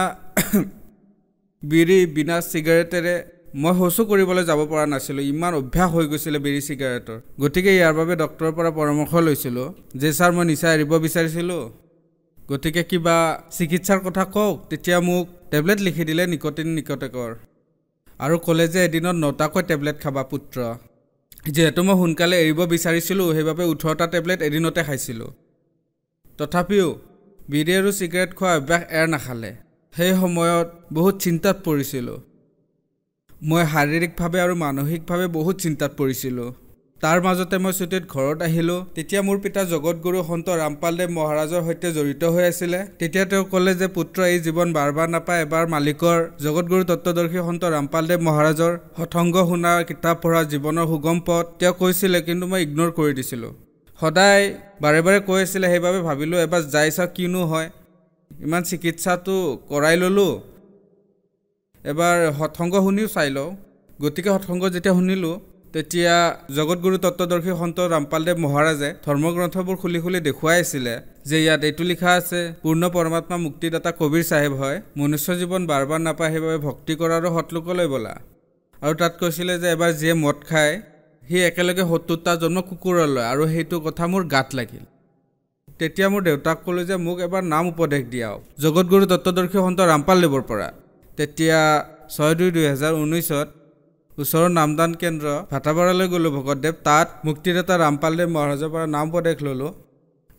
বিড়ি বিনা চিগাৰেটেৰে মই শৌচো কৰিবলৈ যাব পৰা নাছিলোঁ ইমান অভ্যাস হৈ গৈছিলে বিড়ি চিগাৰেটৰ গতিকে ইয়াৰ বাবে ডক্টৰৰ পৰা পৰামৰ্শ লৈছিলোঁ যে ছাৰ মই নিচা এৰিব বিচাৰিছিলোঁ গতিকে কিবা চিকিৎসাৰ কথা কওক তেতিয়া মোক টেবলেট লিখি দিলে নিকোটিকৰ আৰু ক'লে যে এদিনত 9টাকৈ টেবলেট খাবা পুত্ৰ যেহেতু মই সোনকালে এৰিব বিচাৰিছিলোঁ সেইবাবে 18টা টেবলেট এদিনতে খাইছিলোঁ তথাপিও বিড়ি আৰু চিগাৰেট খোৱা অভ্যাস নাখালে সেই সময়ত বহুত চিন্তাত পৰিছিলোঁ মই শাৰীৰিকভাৱে আৰু মানসিকভাৱে বহুত চিন্তাত পৰিছিলোঁ তাৰ মাজতে মই ছুটীত ঘৰত আহিলোঁ। তেতিয়া মোৰ পিতা জগতগুৰু সন্ত ৰামপালদেৱ মহাৰাজৰ সৈতে জড়িত হৈ আছিলে। তেতিয়া তেওঁ ক'লে যে পুত্ৰ এই জীৱন বাৰ বাৰ নাপায়, এবাৰ মালিকৰ জগতগুৰু তত্ত্বদৰ্শী সন্ত ৰামপালদেৱ মহাৰাজৰ সৎসংগ শুনা, কিতাপ পঢ়া, জীৱনৰ সুগম পথ তেওঁ কৈছিলে, কিন্তু মই ইগন'ৰ কৰি দিছিলোঁ। সদায় বাৰে বাৰে কৈ আছিলে, সেইবাবে ভাবিলোঁ এবাৰ যাই চাওঁ কিনো হয়। ইমান চিকিৎসাটো কৰাই ল'লোঁ, এবাৰ সৎসংগ শুনিও চাই লওঁ। গতিকে সৎসংগ যেতিয়া শুনিলোঁ, তেতিয়া জগতগুৰু তত্ত্বদৰ্শী সন্ত ৰামপালদেৱ মহাৰাজে ধৰ্মগ্ৰন্থবোৰ খুলি খুলি দেখুৱাই আছিলে যে ইয়াত এইটো লিখা আছে, পূৰ্ণ পৰমাত্মা মুক্তিদাতা কবিৰ চাহেব হয়, মনুষ্য জীৱন বাৰ বাৰ নাপায়, সেইবাবে ভক্তি কৰা আৰু সৎলোকলৈ বলা। আৰু তাত কৈছিলে যে এবাৰ যিয়ে মদ খায় সি একেলগে ৭০টা জন্ম কুকুৰৰ লয়, আৰু সেইটো কথা মোৰ গাত লাগিল। তেতিয়া মোৰ দেউতাক ক'লোঁ যে মোক এবাৰ নাম উপদেশ দিয়াওক জগতগুৰু তত্ত্বদৰ্শী সন্ত ৰামপালদেৱৰ পৰা। তেতিয়া ৬/২/২০১৯ ওচৰৰ নামদান কেন্দ্ৰ ভাটাপাৰালৈ গ'লোঁ ভকতদেৱ। তাত মুক্তিদাতা ৰামপালদেৱ মহাৰাজৰ পৰা নাম উপদেশ ল'লোঁ।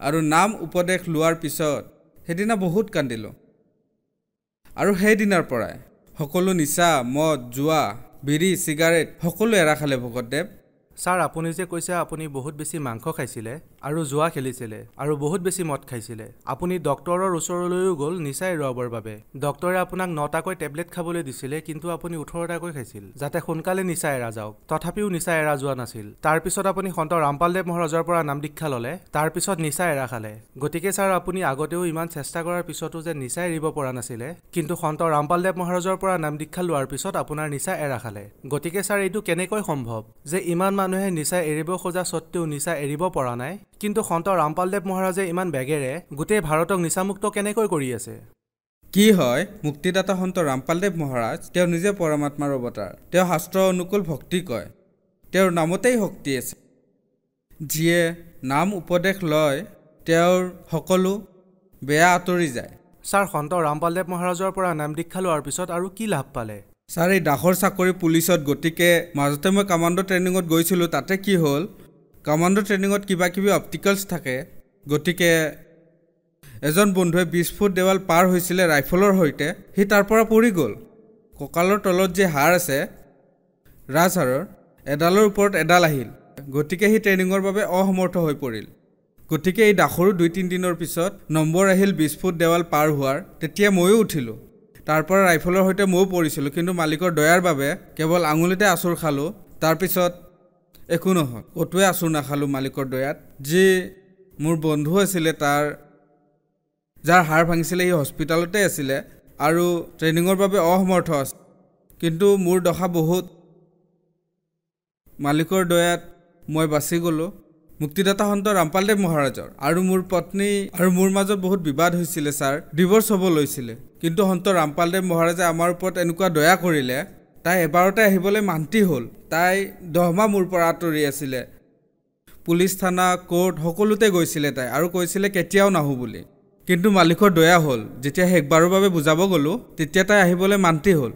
আৰু নাম উপদেশ লোৱাৰ পিছত সেইদিনা বহুত কান্দিলোঁ। আৰু সেইদিনাৰ পৰাই সকলো নিচা, মদ, জুৱা, বিড়ি, চিগাৰেট সকলো এৰা খালে ভকতদেৱ। ছাৰ, আপুনি যে কৈছে আপুনি বহুত বেছি মাংস খাইছিলে আৰু জুৱা খেলিছিলে আৰু বহুত বেছি মদ খাইছিলে, আপুনি ডক্তৰৰ ওচৰলৈও গ'ল নিচা এৰুৱাবৰ বাবে। ডক্তৰে আপোনাক ৯টাকৈ টেবলেট খাবলৈ দিছিলে, কিন্তু আপুনি ১৮টাকৈ খাইছিল যাতে সোনকালে নিচা এৰা যাওক। তথাপিও নিচা এৰা যোৱা নাছিল। তাৰপিছত আপুনি সন্ত ৰামপালদেৱ মহাৰাজৰ পৰা নাম দীক্ষা ল'লে, তাৰপিছত নিচা এৰা খালে। গতিকে ছাৰ, আপুনি আগতেও ইমান চেষ্টা কৰাৰ পিছতো যে নিচা এৰিব পৰা নাছিলে, কিন্তু সন্ত ৰামপালদেৱ মহাৰাজৰ পৰা নাম দীক্ষা লোৱাৰ পিছত আপোনাৰ নিচা এৰা খালে। গতিকে ছাৰ, এইটো কেনেকৈ সম্ভৱ যে ইমান মানুহে নিচা এৰিব খোজা স্বত্তেও নিচা এৰিব পৰা নাই, কিন্তু সন্ত ৰামপালদেৱ মহাৰাজে ইমান বেগেৰে গোটেই ভাৰতক নিচামুক্ত কেনেকৈ কৰি আছে? কি হয়, মুক্তিদাতা সন্ত ৰামপালদেৱ মহাৰাজ তেওঁ নিজে পৰমাত্মাৰ অৱতাৰ। তেওঁ শাস্ত্ৰ অনুকূল ভক্তি কয়, তেওঁৰ নামতেই শক্তি আছে। যিয়ে নাম উপদেশ লয় তেওঁৰ সকলো বেয়া আঁতৰি যায়। ছাৰ, সন্ত ৰামপালদেৱ মহাৰাজৰ পৰা নাম দীক্ষা লোৱাৰ পিছত আৰু কি লাভ পালে? ছাৰ, এই দাসৰ চাকৰি পুলিচত, গতিকে মাজতে মই কামাণ্ডো ট্ৰেইনিঙত গৈছিলোঁ। তাতে কি হ'ল, কামাণ্ডো ট্ৰেইনিঙত কিবা কিবি অপটিকেলছ থাকে। গতিকে এজন বন্ধুৱে ২০ ফুট দেৱাল পাৰ হৈছিলে ৰাইফলৰ সৈতে, সি তাৰ পৰা পৰি গ'ল। কঁকালৰ তলত যি হাড় আছে ৰাজহাড়ৰ, এডালৰ ওপৰত এডাল আহিল। গতিকে সি ট্ৰেইনিঙৰ বাবে অসমৰ্থ হৈ পৰিল। গতিকে এই দাসৰো ২-৩ দিনৰ পিছত নম্বৰ আহিল ২০ ফুট দেৱাল পাৰ হোৱাৰ। তেতিয়া ময়ো উঠিলোঁ। তাৰ পৰা ৰাইফলৰ সৈতে ময়ো পৰিছিলোঁ, কিন্তু মালিকৰ দয়াৰ বাবে কেৱল আঙুলিতে আঁচোৰ খালোঁ। তাৰপিছত একো নহ'ল, ক'তোৱে আঁচোৰ নাখালোঁ মালিকৰ দয়াত। যি মোৰ বন্ধু আছিলে, যাৰ হাড় ভাঙিছিলে, সি হস্পিটেলতে আছিলে আৰু ট্ৰেইনিঙৰ বাবে অসমৰ্থ আছিল। কিন্তু মোৰ দশা বহুত, মালিকৰ দয়াত মই বাচি গ'লোঁ। মুক্তিদাতা সন্ত ৰামপালদেৱ মহাৰাজৰ আৰু মোৰ পত্নী আৰু মোৰ মাজত বহুত বিবাদ হৈছিলে ছাৰ, ডিভ'ৰ্চ হ'ব লৈছিলে। কিন্তু সন্ত ৰামপালদেৱ মহাৰাজে আমাৰ ওপৰত এনেকুৱা দয়া কৰিলে, তাই এবাৰতে আহিবলৈ মান্তি হ'ল। তাই 10 মাহ মোৰ পৰা আঁতৰি আছিলে। পুলিচ থানা, কোৰ্ট সকলোতে গৈছিলে তাই, আৰু কৈছিলে কেতিয়াও নাহোঁ বুলি। কিন্তু মালিকৰ দয়া হ'ল, যেতিয়া শেষবাৰৰ বাবে বুজাব গ'লোঁ, তেতিয়া তাই আহিবলৈ মান্তি হ'ল।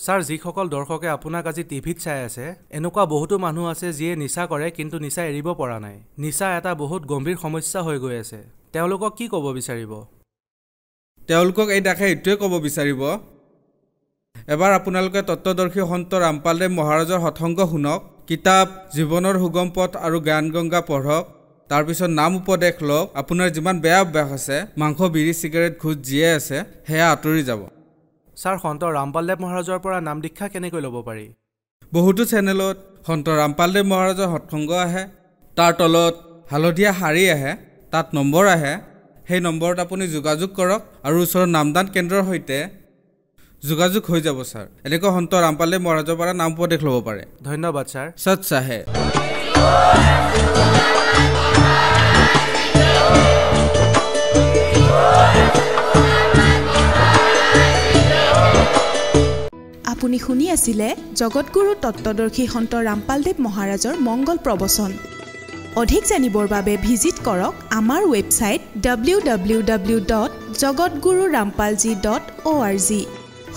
ছাৰ, যিসকল দৰ্শকে আপোনাক আজি টিভিত চাই আছে, এনেকুৱা বহুতো মানুহ আছে যিয়ে নিচা কৰে কিন্তু নিচা এৰিব পৰা নাই। নিচা এটা বহুত গম্ভীৰ সমস্যা হৈ গৈ আছে। তেওঁলোকক কি ক'ব বিচাৰিব? তেওঁলোকক এই দাসে এইটোৱে ক'ব বিচাৰিব, এবাৰ আপোনালোকে তত্ত্বদৰ্শী সন্ত ৰামপালদেৱ মহাৰাজৰ সৎসংগ শুনক, কিতাপ জীৱনৰ সুগম পথ আৰু জ্ঞান গংগা পঢ়ক, তাৰপিছত নাম উপদেশ লওক। আপোনাৰ যিমান বেয়া অভ্যাস আছে, মাংস, বিড়ি, চিগাৰেট, ঘোষ যিয়ে আছে, সেয়া আঁতৰি যাব। ছাৰ, সন্ত ৰামপালদেৱ মহাৰাজৰ পৰা নাম দীক্ষা কেনেকৈ ল'ব পাৰি? বহুতো চেনেলত সন্ত ৰামপালদেৱ মহাৰাজৰ সৎসংগ আহে, তাৰ তলত হালধীয়া শাৰী আহে, তাত নম্বৰ আহে। সেই নম্বৰত আপুনি যোগাযোগ কৰক আৰু ওচৰৰ নামদান কেন্দ্ৰৰ সৈতে যোগাযোগ হৈ যাব ছাৰ। এনেকৈ সন্ত ৰামপালদেৱ মহাৰাজৰ পৰা নাম উপদেশ ল'ব পাৰে। ধন্যবাদ ছাৰ। সৎ চাহে। আপুনি শুনি আছিলে জগতগুৰু তত্ত্বদৰ্শী সন্ত ৰামপালদেৱ মহাৰাজৰ মংগল প্ৰবচন। অধিক জানিবৰ বাবে ভিজিট কৰক আমাৰ ৱেবছাইট www.jagatgururampalji.org।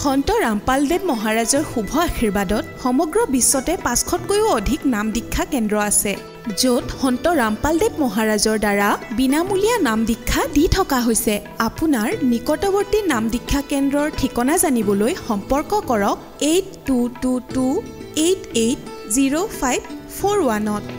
সন্ত ৰামপালদেৱ মহাৰাজৰ শুভ আশীৰ্বাদত সমগ্ৰ বিশ্বতে 500তকৈও অধিক নাম দীক্ষা কেন্দ্ৰ আছে, য'ত সন্ত ৰামপালদেৱ মহাৰাজৰ দ্বাৰা বিনামূলীয়া নাম দীক্ষা দি থকা হৈছে। আপোনাৰ নিকটৱৰ্তী নাম দীক্ষা কেন্দ্ৰৰ ঠিকনা জানিবলৈ সম্পৰ্ক কৰক 8222880541।